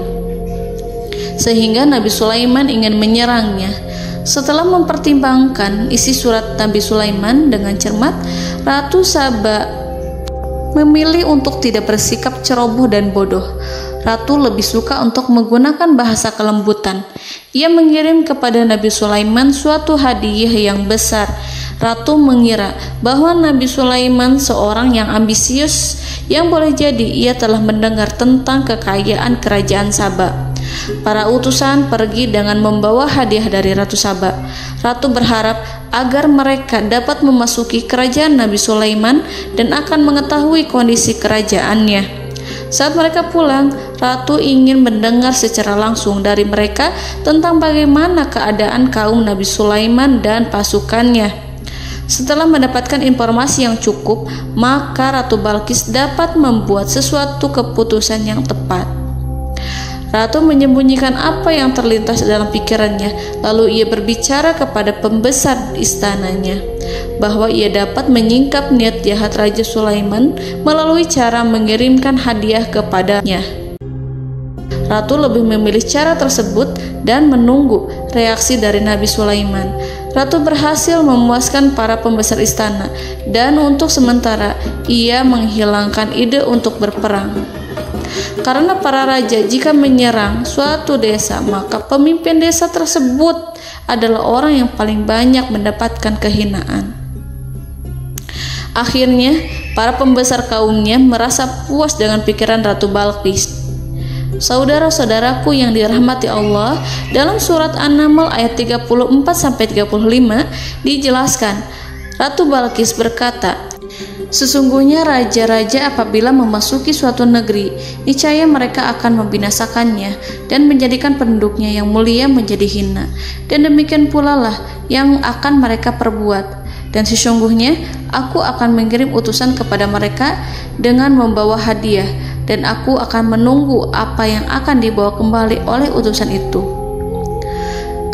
sehingga Nabi Sulaiman ingin menyerangnya. Setelah mempertimbangkan isi surat Nabi Sulaiman dengan cermat, Ratu Saba memilih untuk tidak bersikap ceroboh dan bodoh. Ratu lebih suka untuk menggunakan bahasa kelembutan. Ia mengirim kepada Nabi Sulaiman suatu hadiah yang besar. Ratu mengira bahwa Nabi Sulaiman seorang yang ambisius, yang boleh jadi ia telah mendengar tentang kekayaan kerajaan Saba. Para utusan pergi dengan membawa hadiah dari Ratu Saba. Ratu berharap agar mereka dapat memasuki kerajaan Nabi Sulaiman dan akan mengetahui kondisi kerajaannya. Saat mereka pulang, Ratu ingin mendengar secara langsung dari mereka tentang bagaimana keadaan kaum Nabi Sulaiman dan pasukannya. Setelah mendapatkan informasi yang cukup, maka Ratu Balqis dapat membuat sesuatu keputusan yang tepat. Ratu menyembunyikan apa yang terlintas dalam pikirannya, lalu ia berbicara kepada pembesar istananya bahwa ia dapat menyingkap niat jahat Raja Sulaiman melalui cara mengirimkan hadiah kepadanya. Ratu lebih memilih cara tersebut dan menunggu reaksi dari Nabi Sulaiman. Ratu berhasil memuaskan para pembesar istana, dan untuk sementara ia menghilangkan ide untuk berperang. Karena para raja jika menyerang suatu desa, maka pemimpin desa tersebut adalah orang yang paling banyak mendapatkan kehinaan. Akhirnya, para pembesar kaumnya merasa puas dengan pikiran Ratu Balqis. Saudara-saudaraku yang dirahmati Allah, dalam surat An-Naml ayat 34-35 dijelaskan, Ratu Balqis berkata, "Sesungguhnya raja-raja apabila memasuki suatu negeri, niscaya mereka akan membinasakannya dan menjadikan penduduknya yang mulia menjadi hina. Dan demikian pula lah yang akan mereka perbuat. Dan sesungguhnya aku akan mengirim utusan kepada mereka dengan membawa hadiah, dan aku akan menunggu apa yang akan dibawa kembali oleh utusan itu."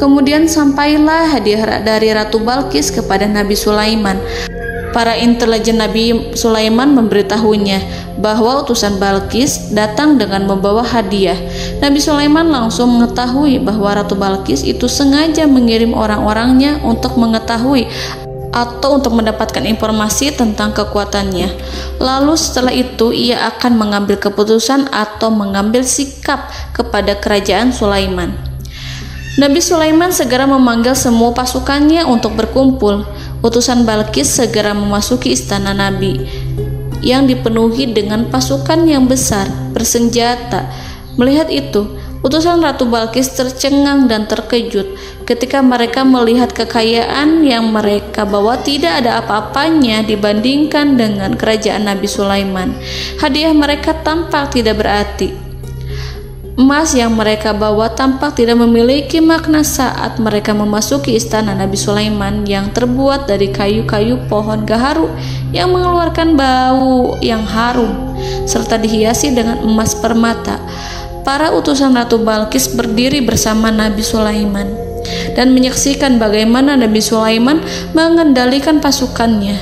Kemudian sampailah hadiah dari Ratu Balqis kepada Nabi Sulaiman. Para intelijen Nabi Sulaiman memberitahunya bahwa utusan Balqis datang dengan membawa hadiah. Nabi Sulaiman langsung mengetahui bahwa Ratu Balqis itu sengaja mengirim orang-orangnya untuk mengetahui atau untuk mendapatkan informasi tentang kekuatannya. Lalu setelah itu ia akan mengambil keputusan atau mengambil sikap kepada kerajaan Sulaiman. Nabi Sulaiman segera memanggil semua pasukannya untuk berkumpul. Utusan Balqis segera memasuki istana Nabi yang dipenuhi dengan pasukan yang besar bersenjata. Melihat itu, utusan Ratu Balqis tercengang dan terkejut ketika mereka melihat kekayaan yang mereka bawa tidak ada apa-apanya dibandingkan dengan kerajaan Nabi Sulaiman. Hadiah mereka tampak tidak berarti. Emas yang mereka bawa tampak tidak memiliki makna saat mereka memasuki istana Nabi Sulaiman yang terbuat dari kayu-kayu pohon gaharu yang mengeluarkan bau yang harum serta dihiasi dengan emas permata. Para utusan Ratu Balqis berdiri bersama Nabi Sulaiman dan menyaksikan bagaimana Nabi Sulaiman mengendalikan pasukannya.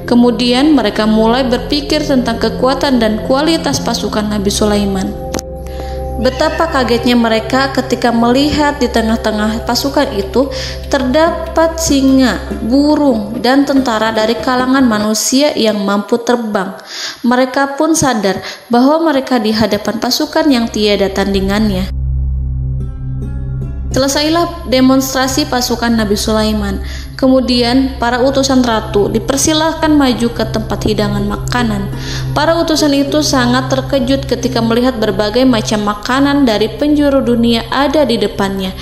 Kemudian mereka mulai berpikir tentang kekuatan dan kualitas pasukan Nabi Sulaiman. Betapa kagetnya mereka ketika melihat di tengah-tengah pasukan itu terdapat singa, burung, dan tentara dari kalangan manusia yang mampu terbang. Mereka pun sadar bahwa mereka di hadapan pasukan yang tiada tandingannya. Selesailah demonstrasi pasukan Nabi Sulaiman. Kemudian para utusan ratu dipersilahkan maju ke tempat hidangan makanan. Para utusan itu sangat terkejut ketika melihat berbagai macam makanan dari penjuru dunia ada di depannya.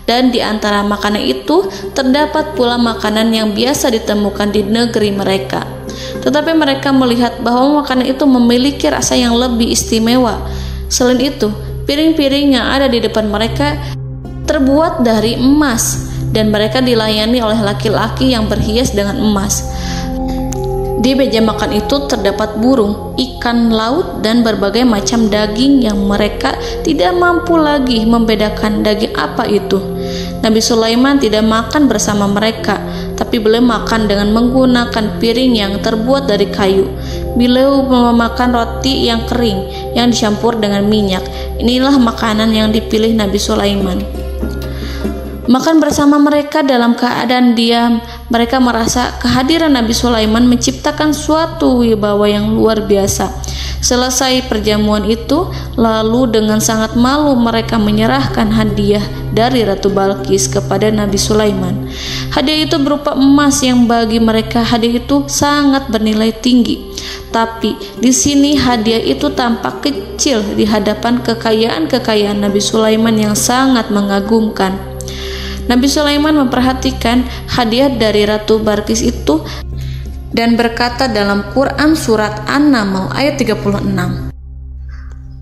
Dan di antara makanan itu terdapat pula makanan yang biasa ditemukan di negeri mereka. Tetapi mereka melihat bahwa makanan itu memiliki rasa yang lebih istimewa. Selain itu, piring-piring yang ada di depan mereka terbuat dari emas dan mereka dilayani oleh laki-laki yang berhias dengan emas. Di meja makan itu terdapat burung, ikan laut, dan berbagai macam daging yang mereka tidak mampu lagi membedakan daging apa itu. Nabi Sulaiman tidak makan bersama mereka, tapi beliau makan dengan menggunakan piring yang terbuat dari kayu. Beliau memakan roti yang kering yang dicampur dengan minyak. Inilah makanan yang dipilih Nabi Sulaiman. Makan bersama mereka dalam keadaan diam, mereka merasa kehadiran Nabi Sulaiman menciptakan suatu wibawa yang luar biasa. Selesai perjamuan itu, lalu dengan sangat malu mereka menyerahkan hadiah dari Ratu Balqis kepada Nabi Sulaiman. Hadiah itu berupa emas yang bagi mereka hadiah itu sangat bernilai tinggi. Tapi di sini hadiah itu tampak kecil di hadapan kekayaan Nabi Sulaiman yang sangat mengagumkan. Nabi Sulaiman memperhatikan hadiah dari Ratu Balqis itu dan berkata dalam Quran surat An-Naml ayat 36,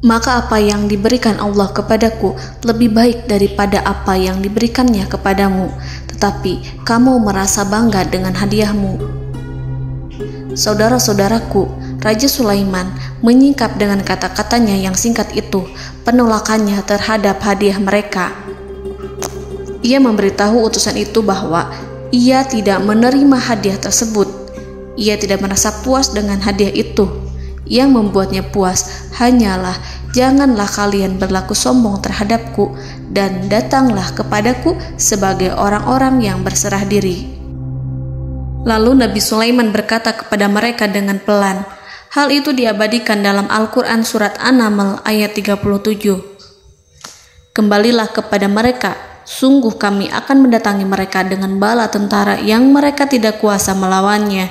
"Maka apa yang diberikan Allah kepadaku lebih baik daripada apa yang diberikannya kepadamu, tetapi kamu merasa bangga dengan hadiahmu." Saudara-saudaraku, Raja Sulaiman menyingkap dengan kata-katanya yang singkat itu penolakannya terhadap hadiah mereka. Ia memberitahu utusan itu bahwa ia tidak menerima hadiah tersebut. Ia tidak merasa puas dengan hadiah itu. Yang membuatnya puas hanyalah, janganlah kalian berlaku sombong terhadapku dan datanglah kepadaku sebagai orang-orang yang berserah diri. Lalu Nabi Sulaiman berkata kepada mereka dengan pelan. Hal itu diabadikan dalam Al-Quran surat An-Naml ayat 37. "Kembalilah kepada mereka, sungguh kami akan mendatangi mereka dengan bala tentara yang mereka tidak kuasa melawannya.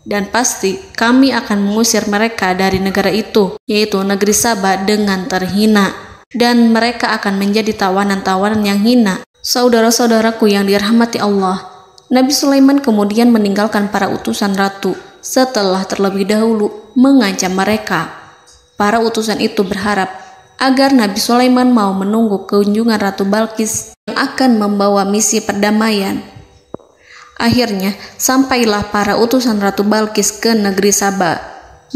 Dan pasti kami akan mengusir mereka dari negara itu, yaitu negeri Saba, dengan terhina. Dan mereka akan menjadi tawanan-tawanan yang hina." Saudara-saudaraku yang dirahmati Allah, Nabi Sulaiman kemudian meninggalkan para utusan ratu setelah terlebih dahulu mengancam mereka. Para utusan itu berharap agar Nabi Sulaiman mau menunggu kunjungan Ratu Balqis yang akan membawa misi perdamaian. Akhirnya, sampailah para utusan Ratu Balqis ke negeri Saba.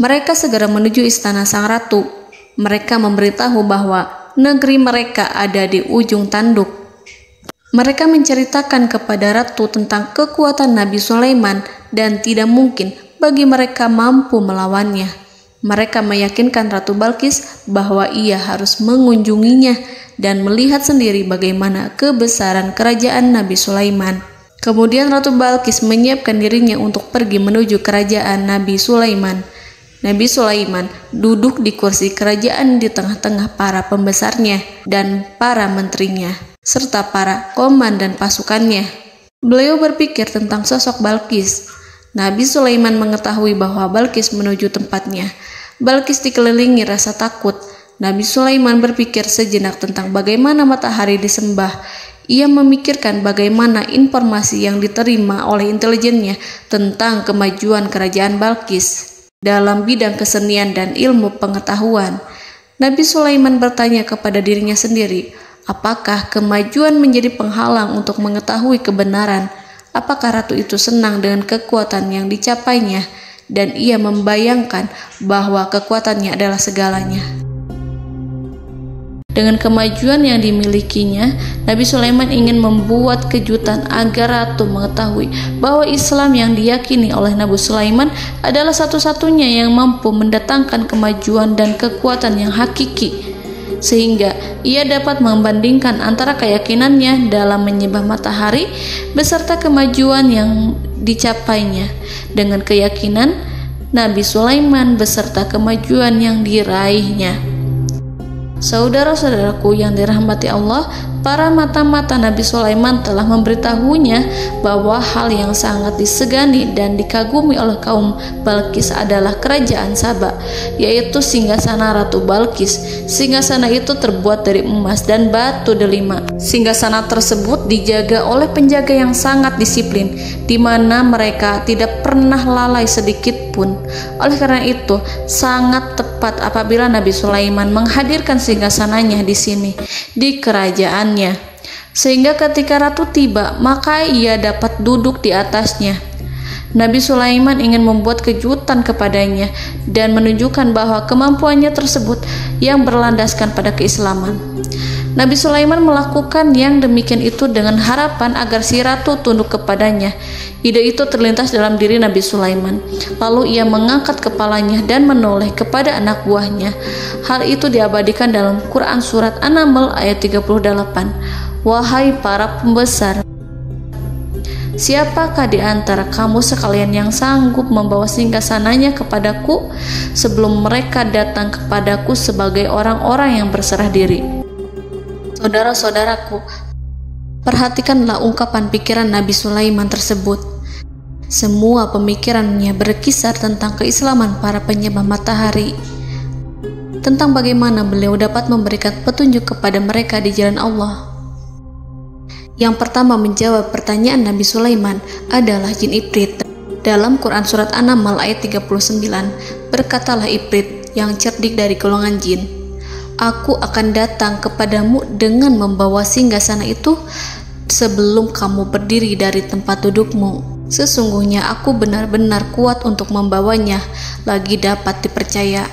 Mereka segera menuju istana sang ratu. Mereka memberitahu bahwa negeri mereka ada di ujung tanduk. Mereka menceritakan kepada ratu tentang kekuatan Nabi Sulaiman dan tidak mungkin bagi mereka mampu melawannya. Mereka meyakinkan Ratu Balqis bahwa ia harus mengunjunginya dan melihat sendiri bagaimana kebesaran kerajaan Nabi Sulaiman. Kemudian Ratu Balqis menyiapkan dirinya untuk pergi menuju kerajaan Nabi Sulaiman. Nabi Sulaiman duduk di kursi kerajaan di tengah-tengah para pembesarnya dan para menterinya, serta para komandan pasukannya. Beliau berpikir tentang sosok Balqis. Nabi Sulaiman mengetahui bahwa Balqis menuju tempatnya. Balqis dikelilingi rasa takut. Nabi Sulaiman berpikir sejenak tentang bagaimana matahari disembah. Ia memikirkan bagaimana informasi yang diterima oleh intelijennya tentang kemajuan kerajaan Balqis dalam bidang kesenian dan ilmu pengetahuan. Nabi Sulaiman bertanya kepada dirinya sendiri, apakah kemajuan menjadi penghalang untuk mengetahui kebenaran? Apakah ratu itu senang dengan kekuatan yang dicapainya? Dan ia membayangkan bahwa kekuatannya adalah segalanya. Dengan kemajuan yang dimilikinya, Nabi Sulaiman ingin membuat kejutan agar ratu mengetahui bahwa Islam yang diyakini oleh Nabi Sulaiman adalah satu-satunya yang mampu mendatangkan kemajuan dan kekuatan yang hakiki, sehingga ia dapat membandingkan antara keyakinannya dalam menyembah matahari beserta kemajuan yang dicapainya dengan keyakinan Nabi Sulaiman beserta kemajuan yang diraihnya. Saudara-saudaraku yang dirahmati Allah, para mata-mata Nabi Sulaiman telah memberitahunya bahwa hal yang sangat disegani dan dikagumi oleh kaum Balqis adalah kerajaan Saba, yaitu singgasana Ratu Balqis. Singgasana itu terbuat dari emas dan batu delima. Singgasana tersebut dijaga oleh penjaga yang sangat disiplin, di mana mereka tidak pernah lalai sedikit pun. Oleh karena itu, sangat tepat apabila Nabi Sulaiman menghadirkan singgasananya di sini, di kerajaannya. sehingga ketika ratu tiba, maka ia dapat duduk di atasnya. Nabi Sulaiman ingin membuat kejutan kepadanya dan menunjukkan bahwa kemampuannya tersebut yang berlandaskan pada keislaman. Nabi Sulaiman melakukan yang demikian itu dengan harapan agar si ratu tunduk kepadanya. Ide itu terlintas dalam diri Nabi Sulaiman. Lalu ia mengangkat kepalanya dan menoleh kepada anak buahnya. Hal itu diabadikan dalam Quran Surat An-Naml ayat 38. Wahai para pembesar, siapakah di antara kamu sekalian yang sanggup membawa singgasananya kepadaku sebelum mereka datang kepadaku sebagai orang-orang yang berserah diri? Saudara-saudaraku, perhatikanlah ungkapan pikiran Nabi Sulaiman tersebut. Semua pemikirannya berkisar tentang keislaman para penyembah matahari, tentang bagaimana beliau dapat memberikan petunjuk kepada mereka di jalan Allah. Yang pertama menjawab pertanyaan Nabi Sulaiman adalah jin Ifrit. Dalam Quran Surat An-Naml ayat 39, berkatalah Ifrit yang cerdik dari golongan jin, "Aku akan datang kepadamu dengan membawa singgasana itu sebelum kamu berdiri dari tempat dudukmu. Sesungguhnya aku benar-benar kuat untuk membawanya, lagi dapat dipercaya."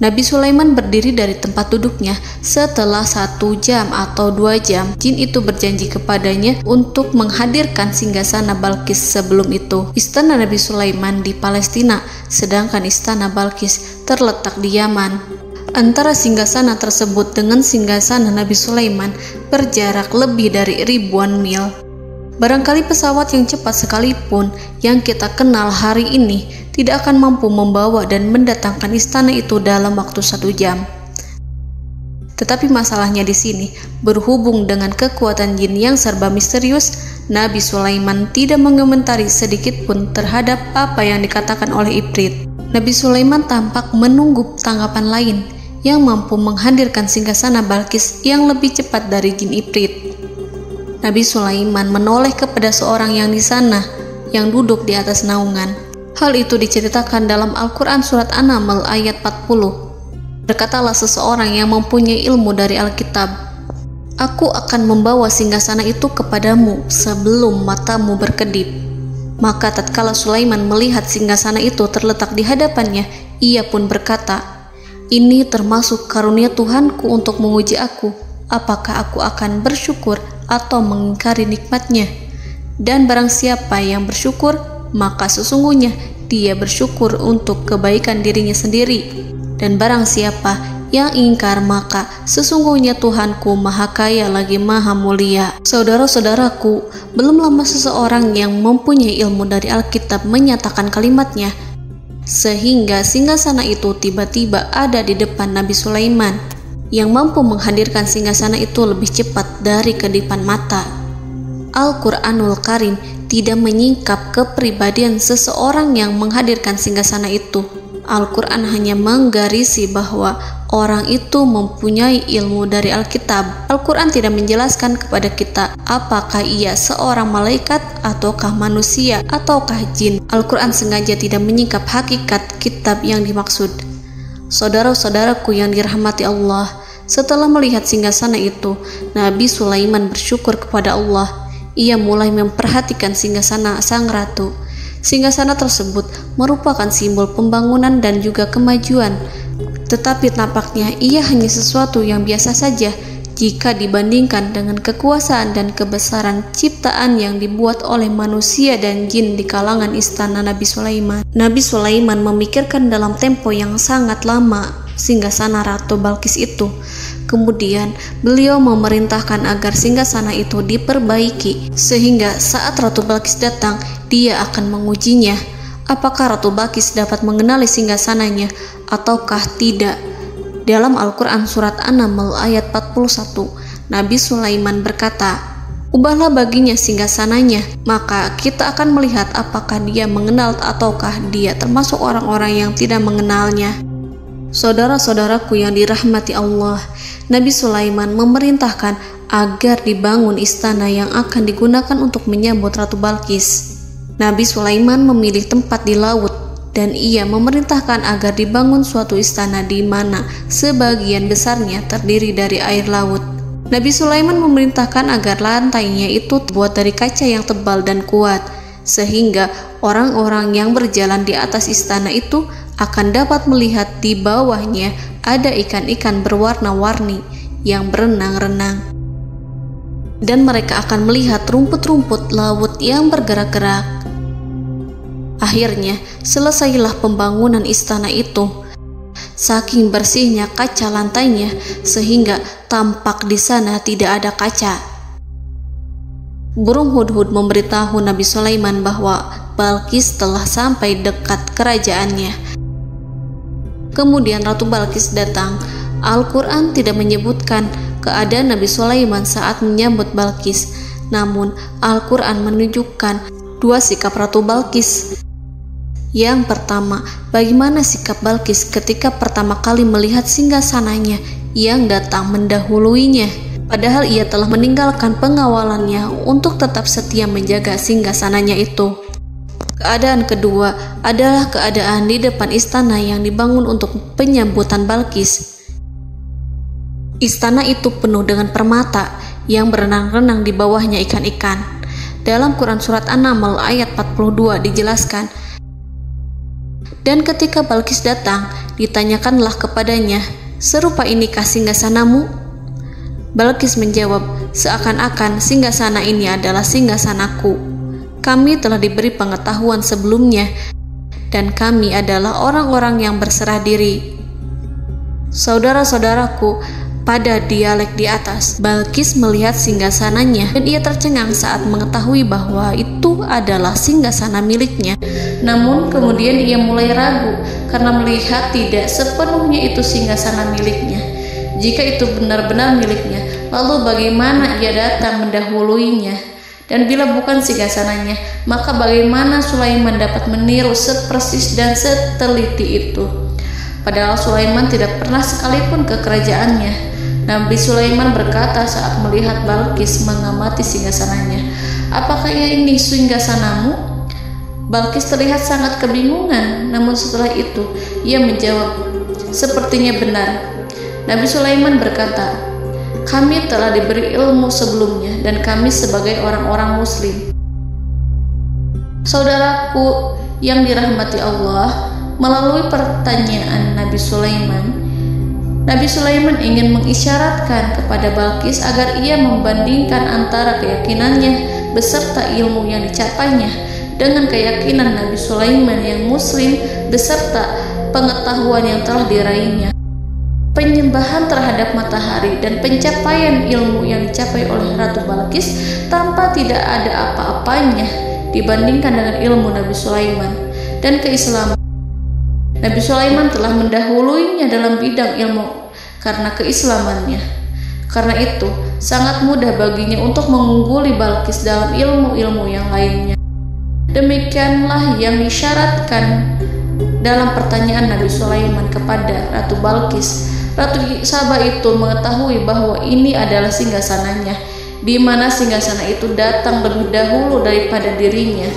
Nabi Sulaiman berdiri dari tempat duduknya. Setelah 1 jam atau 2 jam, jin itu berjanji kepadanya untuk menghadirkan singgasana Balkis. Sebelum itu, istana Nabi Sulaiman di Palestina, sedangkan istana Balkis terletak di Yaman. Antara singgasana tersebut dengan singgasana Nabi Sulaiman berjarak lebih dari ribuan mil. Barangkali pesawat yang cepat sekalipun yang kita kenal hari ini tidak akan mampu membawa dan mendatangkan istana itu dalam waktu 1 jam. Tetapi masalahnya di sini, berhubung dengan kekuatan jin yang serba misterius, Nabi Sulaiman tidak mengomentari sedikit pun terhadap apa yang dikatakan oleh Ifrit. Nabi Sulaiman tampak menunggu tanggapan lain yang mampu menghadirkan singgasana Balkis yang lebih cepat dari jin Ifrit. Nabi Sulaiman menoleh kepada seorang yang di sana, yang duduk di atas naungan. Hal itu diceritakan dalam Al-Quran Surat An-Naml ayat 40. Berkatalah seseorang yang mempunyai ilmu dari Alkitab, "Aku akan membawa singgasana itu kepadamu sebelum matamu berkedip." Maka tatkala Sulaiman melihat singgasana itu terletak di hadapannya, ia pun berkata, "Ini termasuk karunia Tuhanku untuk menguji aku. Apakah aku akan bersyukur atau mengingkari nikmatnya? Dan barang siapa yang bersyukur, maka sesungguhnya dia bersyukur untuk kebaikan dirinya sendiri. Dan barang siapa yang ingkar, maka sesungguhnya Tuhanku maha kaya lagi maha mulia." Saudara-saudaraku, belum lama seseorang yang mempunyai ilmu dari Alkitab menyatakan kalimatnya, sehingga singgasana itu tiba-tiba ada di depan Nabi Sulaiman, yang mampu menghadirkan singgasana itu lebih cepat dari kedipan mata. Al-Quranul Karim tidak menyingkap kepribadian seseorang yang menghadirkan singgasana itu. Al-Quran hanya menggarisi bahwa orang itu mempunyai ilmu dari Alkitab. Al-Quran tidak menjelaskan kepada kita apakah ia seorang malaikat ataukah manusia ataukah jin. Al-Quran sengaja tidak menyingkap hakikat kitab yang dimaksud. Saudara-saudaraku yang dirahmati Allah, setelah melihat singgasana itu, Nabi Sulaiman bersyukur kepada Allah. Ia mulai memperhatikan singgasana sang ratu. Singgasana tersebut merupakan simbol pembangunan dan juga kemajuan, tetapi tampaknya ia hanya sesuatu yang biasa saja jika dibandingkan dengan kekuasaan dan kebesaran ciptaan yang dibuat oleh manusia dan jin di kalangan istana Nabi Sulaiman. Nabi Sulaiman memikirkan dalam tempo yang sangat lama singgasana Ratu Balkis itu. Kemudian beliau memerintahkan agar singgasana itu diperbaiki, sehingga saat Ratu Balkis datang, dia akan mengujinya. Apakah Ratu Balkis dapat mengenali singgasananya ataukah tidak? Dalam Al-Quran Surat An-Naml ayat 41, Nabi Sulaiman berkata, "Ubahlah baginya singgasananya, maka kita akan melihat apakah dia mengenal ataukah dia termasuk orang-orang yang tidak mengenalnya." Saudara-saudaraku yang dirahmati Allah, Nabi Sulaiman memerintahkan agar dibangun istana yang akan digunakan untuk menyambut Ratu Balkis. Nabi Sulaiman memilih tempat di laut, dan ia memerintahkan agar dibangun suatu istana di mana sebagian besarnya terdiri dari air laut. Nabi Sulaiman memerintahkan agar lantainya itu terbuat dari kaca yang tebal dan kuat, sehingga orang-orang yang berjalan di atas istana itu akan dapat melihat di bawahnya ada ikan-ikan berwarna-warni yang berenang-renang. Dan mereka akan melihat rumput-rumput laut yang bergerak-gerak. Akhirnya, selesailah pembangunan istana itu. Saking bersihnya kaca lantainya, sehingga tampak di sana tidak ada kaca. Burung hudhud memberitahu Nabi Sulaiman bahwa Balqis telah sampai dekat kerajaannya. Kemudian Ratu Balqis datang. Al-Quran tidak menyebutkan keadaan Nabi Sulaiman saat menyambut Balqis, namun Al-Quran menunjukkan dua sikap Ratu Balqis. Yang pertama, bagaimana sikap Balqis ketika pertama kali melihat singgasananya yang datang mendahuluinya, padahal ia telah meninggalkan pengawalannya untuk tetap setia menjaga singgasananya itu. Keadaan kedua adalah keadaan di depan istana yang dibangun untuk penyambutan Balqis. Istana itu penuh dengan permata yang berenang-renang di bawahnya ikan-ikan. Dalam Quran Surat An-Naml ayat 42 dijelaskan, dan ketika Balqis datang, ditanyakanlah kepadanya, "Serupa inikah singgasanamu?" Balqis menjawab, "Seakan-akan singgasana ini adalah singgasanaku. Kami telah diberi pengetahuan sebelumnya, dan kami adalah orang-orang yang berserah diri." Saudara-saudaraku, pada dialek di atas, Balqis melihat singgasananya dan ia tercengang saat mengetahui bahwa itu adalah singgasana miliknya. Namun kemudian ia mulai ragu karena melihat tidak sepenuhnya itu singgasana miliknya. Jika itu benar-benar miliknya, lalu bagaimana ia datang mendahuluinya? Dan bila bukan singgasananya, maka bagaimana Sulaiman dapat meniru sepersis dan seteliti itu? Padahal Sulaiman tidak pernah sekalipun ke kerajaannya. Nabi Sulaiman berkata saat melihat Balqis mengamati singgasananya, "Apakah ini singgasanamu?" Balqis terlihat sangat kebingungan, namun setelah itu ia menjawab, "Sepertinya benar." Nabi Sulaiman berkata, "Kami telah diberi ilmu sebelumnya dan kami sebagai orang-orang muslim." Saudaraku yang dirahmati Allah, melalui pertanyaan Nabi Sulaiman ingin mengisyaratkan kepada Balqis agar ia membandingkan antara keyakinannya beserta ilmu yang dicapainya dengan keyakinan Nabi Sulaiman yang muslim beserta pengetahuan yang telah diraihnya. Penyembahan terhadap matahari dan pencapaian ilmu yang dicapai oleh Ratu Balqis tanpa tidak ada apa-apanya dibandingkan dengan ilmu Nabi Sulaiman dan keislaman. Nabi Sulaiman telah mendahuluinya dalam bidang ilmu karena keislamannya. Karena itu, sangat mudah baginya untuk mengungguli Balqis dalam ilmu-ilmu yang lainnya. Demikianlah yang disyaratkan dalam pertanyaan Nabi Sulaiman kepada Ratu Balqis. Ratu Saba itu mengetahui bahwa ini adalah singgasananya, di mana singgasana itu datang lebih dahulu daripada dirinya.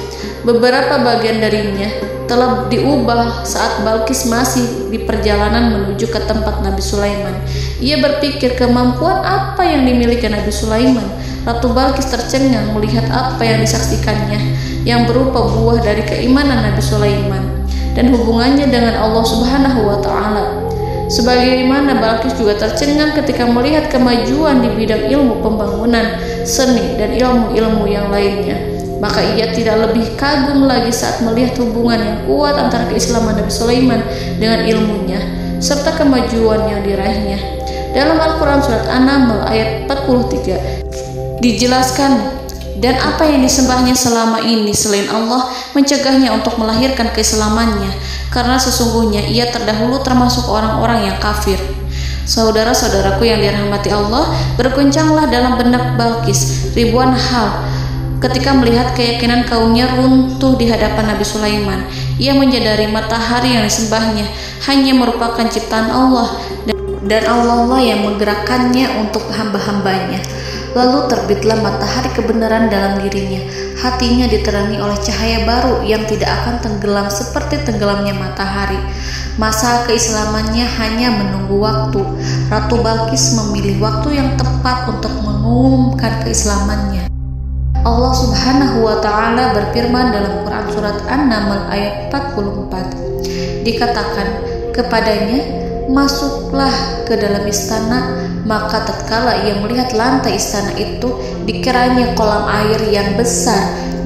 Beberapa bagian darinya telah diubah saat Balqis masih di perjalanan menuju ke tempat Nabi Sulaiman. Ia berpikir kemampuan apa yang dimiliki Nabi Sulaiman. Ratu Balqis tercengang melihat apa yang disaksikannya, yang berupa buah dari keimanan Nabi Sulaiman dan hubungannya dengan Allah Subhanahu wa Ta'ala. Sebagaimana Balqis juga tercengang ketika melihat kemajuan di bidang ilmu pembangunan, seni, dan ilmu-ilmu yang lainnya. Maka ia tidak lebih kagum lagi saat melihat hubungan yang kuat antara keislaman Nabi Sulaiman dengan ilmunya serta kemajuan yang diraihnya. Dalam Al-Quran Surat An-Naml ayat 43 dijelaskan, dan apa yang disembahnya selama ini selain Allah mencegahnya untuk melahirkan keislamannya, karena sesungguhnya ia terdahulu termasuk orang-orang yang kafir. Saudara-saudaraku yang dirahmati Allah, berguncanglah dalam benak Balqis ribuan hal ketika melihat keyakinan kaumnya runtuh di hadapan Nabi Sulaiman. Ia menyadari matahari yang disembahnya hanya merupakan ciptaan Allah, dan Allah lah yang menggerakkannya untuk hamba-hambanya. Lalu terbitlah matahari kebenaran dalam dirinya. Hatinya diterangi oleh cahaya baru yang tidak akan tenggelam seperti tenggelamnya matahari. Masa keislamannya hanya menunggu waktu. Ratu Balqis memilih waktu yang tepat untuk mengumumkan keislamannya. Allah Subhanahu wa Ta'ala berfirman dalam Quran Surat An-Naml ayat 44. Dikatakan kepadanya, masuklah ke dalam istana. Maka tatkala ia melihat lantai istana itu, dikiranya kolam air yang besar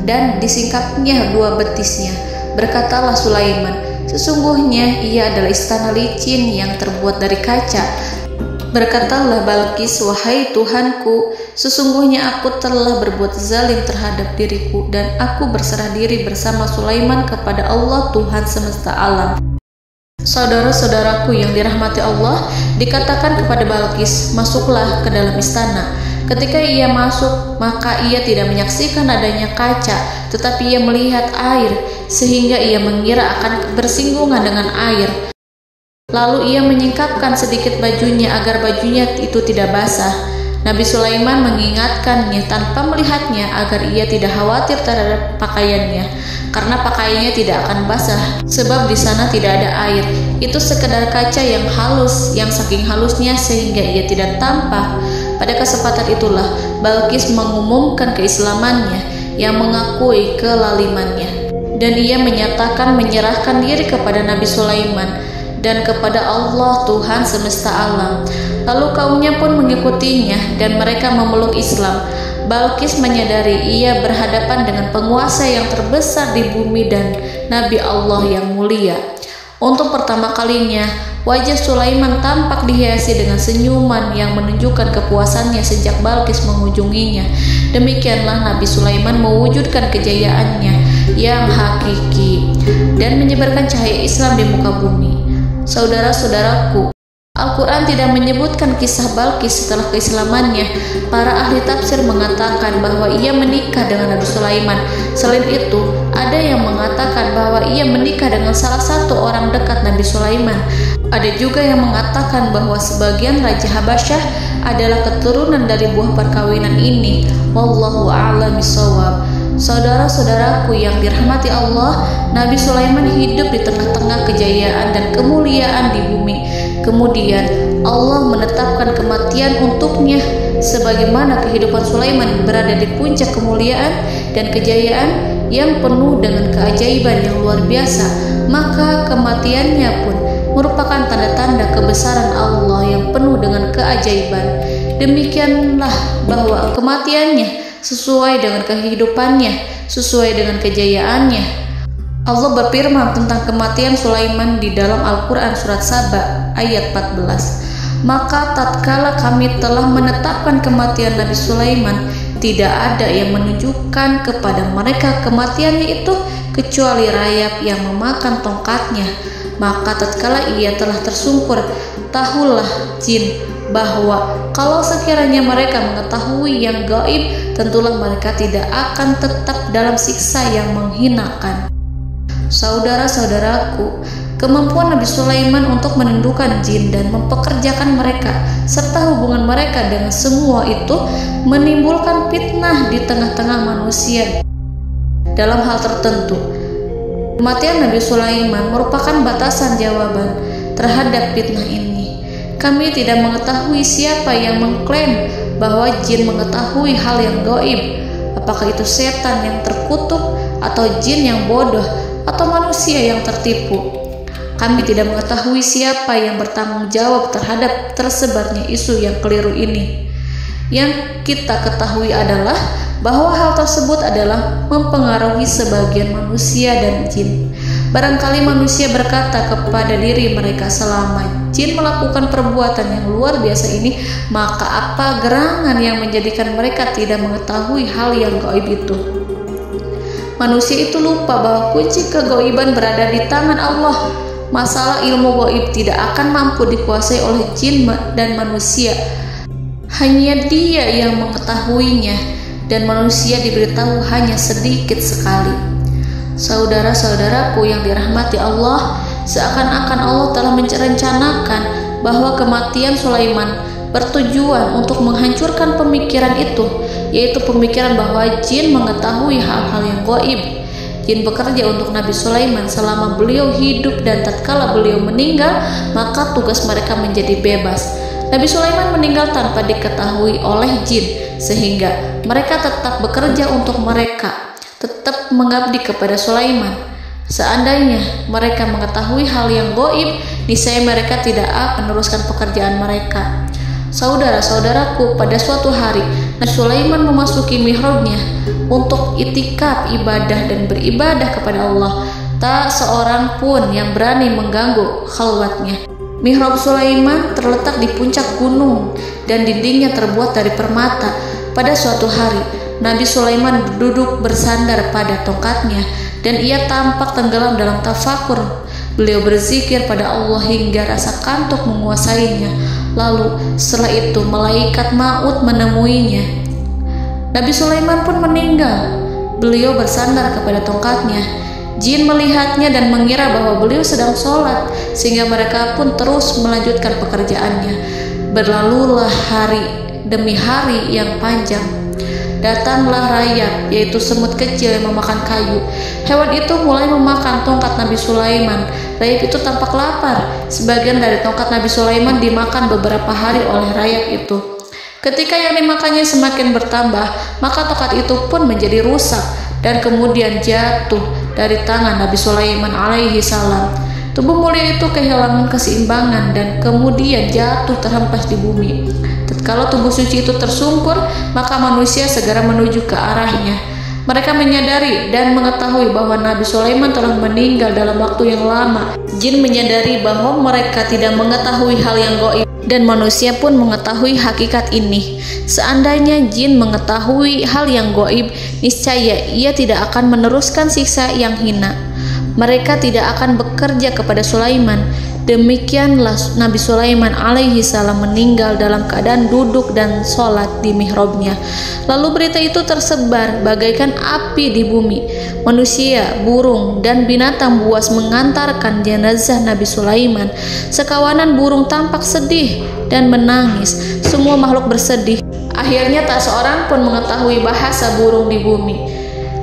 dan disingkapnya 2 betisnya. Berkatalah Sulaiman, sesungguhnya ia adalah istana licin yang terbuat dari kaca. Berkatalah Balqis, wahai Tuhanku, sesungguhnya aku telah berbuat zalim terhadap diriku dan aku berserah diri bersama Sulaiman kepada Allah Tuhan semesta alam. Saudara-saudaraku yang dirahmati Allah, dikatakan kepada Balqis, masuklah ke dalam istana. Ketika ia masuk, maka ia tidak menyaksikan adanya kaca, tetapi ia melihat air, sehingga ia mengira akan bersinggungan dengan air. Lalu ia menyingkapkan sedikit bajunya agar bajunya itu tidak basah. Nabi Sulaiman mengingatkannya tanpa melihatnya agar ia tidak khawatir terhadap pakaiannya, karena pakaiannya tidak akan basah sebab di sana tidak ada air. Itu sekedar kaca yang halus, yang saking halusnya sehingga ia tidak tampak. Pada kesempatan itulah Balqis mengumumkan keislamannya yang mengakui kelalimannya, dan ia menyatakan menyerahkan diri kepada Nabi Sulaiman dan kepada Allah Tuhan semesta alam. Lalu kaumnya pun mengikutinya dan mereka memeluk Islam. Balqis menyadari ia berhadapan dengan penguasa yang terbesar di bumi dan Nabi Allah yang mulia. Untuk pertama kalinya, wajah Sulaiman tampak dihiasi dengan senyuman yang menunjukkan kepuasannya sejak Balqis mengunjunginya. Demikianlah Nabi Sulaiman mewujudkan kejayaannya yang hakiki dan menyebarkan cahaya Islam di muka bumi. Saudara-saudaraku, Al-Quran tidak menyebutkan kisah Balqis setelah keislamannya. Para ahli tafsir mengatakan bahwa ia menikah dengan Nabi Sulaiman. Selain itu, ada yang mengatakan bahwa ia menikah dengan salah satu orang dekat Nabi Sulaiman. Ada juga yang mengatakan bahwa sebagian Raja Habasyah adalah keturunan dari buah perkawinan ini. Wallahu a'lam bishawab. Saudara-saudaraku yang dirahmati Allah, Nabi Sulaiman hidup di tengah-tengah kejayaan dan kemuliaan di bumi. Kemudian Allah menetapkan kematian untuknya, sebagaimana kehidupan Sulaiman berada di puncak kemuliaan dan kejayaan yang penuh dengan keajaiban yang luar biasa, maka kematiannya pun merupakan tanda-tanda kebesaran Allah yang penuh dengan keajaiban. Demikianlah bahwa kematiannya sesuai dengan kehidupannya, sesuai dengan kejayaannya. Allah berfirman tentang kematian Sulaiman di dalam Al-Quran Surat Saba ayat 14. Maka tatkala kami telah menetapkan kematian Nabi Sulaiman, tidak ada yang menunjukkan kepada mereka kematiannya itu kecuali rayap yang memakan tongkatnya. Maka tatkala ia telah tersungkur, tahulah jin bahwa kalau sekiranya mereka mengetahui yang gaib, tentulah mereka tidak akan tetap dalam siksa yang menghinakan. Saudara-saudaraku, kemampuan Nabi Sulaiman untuk menundukkan jin dan mempekerjakan mereka serta hubungan mereka dengan semua itu menimbulkan fitnah di tengah-tengah manusia dalam hal tertentu. Kematian Nabi Sulaiman merupakan batasan jawaban terhadap fitnah ini. Kami tidak mengetahui siapa yang mengklaim bahwa jin mengetahui hal yang gaib. Apakah itu setan yang terkutuk, atau jin yang bodoh, atau manusia yang tertipu? Kami tidak mengetahui siapa yang bertanggung jawab terhadap tersebarnya isu yang keliru ini. Yang kita ketahui adalah bahwa hal tersebut adalah mempengaruhi sebagian manusia dan jin. Barangkali manusia berkata kepada diri mereka, selama jin melakukan perbuatan yang luar biasa ini, maka apa gerangan yang menjadikan mereka tidak mengetahui hal yang gaib itu? Manusia itu lupa bahwa kunci kegaiban berada di tangan Allah. Masalah ilmu gaib tidak akan mampu dikuasai oleh jin dan manusia. Hanya Dia yang mengetahuinya, dan manusia diberitahu hanya sedikit sekali. Saudara-saudaraku yang dirahmati Allah, seakan-akan Allah telah merencanakan bahwa kematian Sulaiman bertujuan untuk menghancurkan pemikiran itu, yaitu pemikiran bahwa jin mengetahui hal-hal yang gaib. Jin bekerja untuk Nabi Sulaiman selama beliau hidup, dan tatkala beliau meninggal, maka tugas mereka menjadi bebas. Nabi Sulaiman meninggal tanpa diketahui oleh jin, sehingga mereka tetap bekerja untuk mereka, tetap mengabdi kepada Sulaiman. Seandainya mereka mengetahui hal yang gaib, niscaya mereka tidak akan meneruskan pekerjaan mereka. Saudara-saudaraku, pada suatu hari Nabi Sulaiman memasuki mihrabnya untuk itikaf ibadah dan beribadah kepada Allah. Tak seorang pun yang berani mengganggu khalwatnya. Mihrab Sulaiman terletak di puncak gunung dan dindingnya terbuat dari permata. Pada suatu hari, Nabi Sulaiman duduk bersandar pada tongkatnya dan ia tampak tenggelam dalam tafakur. Beliau berzikir pada Allah hingga rasa kantuk menguasainya. Lalu setelah itu malaikat maut menemuinya. Nabi Sulaiman pun meninggal. Beliau bersandar kepada tongkatnya. Jin melihatnya dan mengira bahwa beliau sedang sholat, sehingga mereka pun terus melanjutkan pekerjaannya. Berlalulah hari demi hari yang panjang. Datanglah rayap, yaitu semut kecil yang memakan kayu. Hewan itu mulai memakan tongkat Nabi Sulaiman. Rayap itu tampak lapar. Sebagian dari tongkat Nabi Sulaiman dimakan beberapa hari oleh rayap itu. Ketika yang dimakannya semakin bertambah, maka tongkat itu pun menjadi rusak dan kemudian jatuh dari tangan Nabi Sulaiman alaihi salam. Tubuh mulia itu kehilangan keseimbangan dan kemudian jatuh terhempas di bumi. Tatkala tubuh suci itu tersungkur, maka manusia segera menuju ke arahnya. Mereka menyadari dan mengetahui bahwa Nabi Sulaiman telah meninggal dalam waktu yang lama. Jin menyadari bahwa mereka tidak mengetahui hal yang gaib, dan manusia pun mengetahui hakikat ini. Seandainya jin mengetahui hal yang gaib, niscaya ia tidak akan meneruskan siksa yang hina. Mereka tidak akan bekerja kepada Sulaiman. Demikianlah Nabi Sulaiman alaihi salam meninggal dalam keadaan duduk dan sholat di mihrabnya. Lalu berita itu tersebar bagaikan api di bumi. Manusia, burung, dan binatang buas mengantarkan jenazah Nabi Sulaiman. Sekawanan burung tampak sedih dan menangis. Semua makhluk bersedih. Akhirnya tak seorang pun mengetahui bahasa burung di bumi.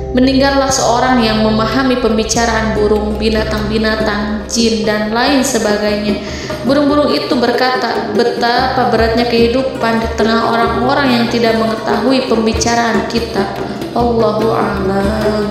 Meninggallah seorang yang memahami pembicaraan burung, binatang-binatang, jin, dan lain sebagainya. Burung-burung itu berkata, betapa beratnya kehidupan di tengah orang-orang yang tidak mengetahui pembicaraan kita. Allahu a'lam.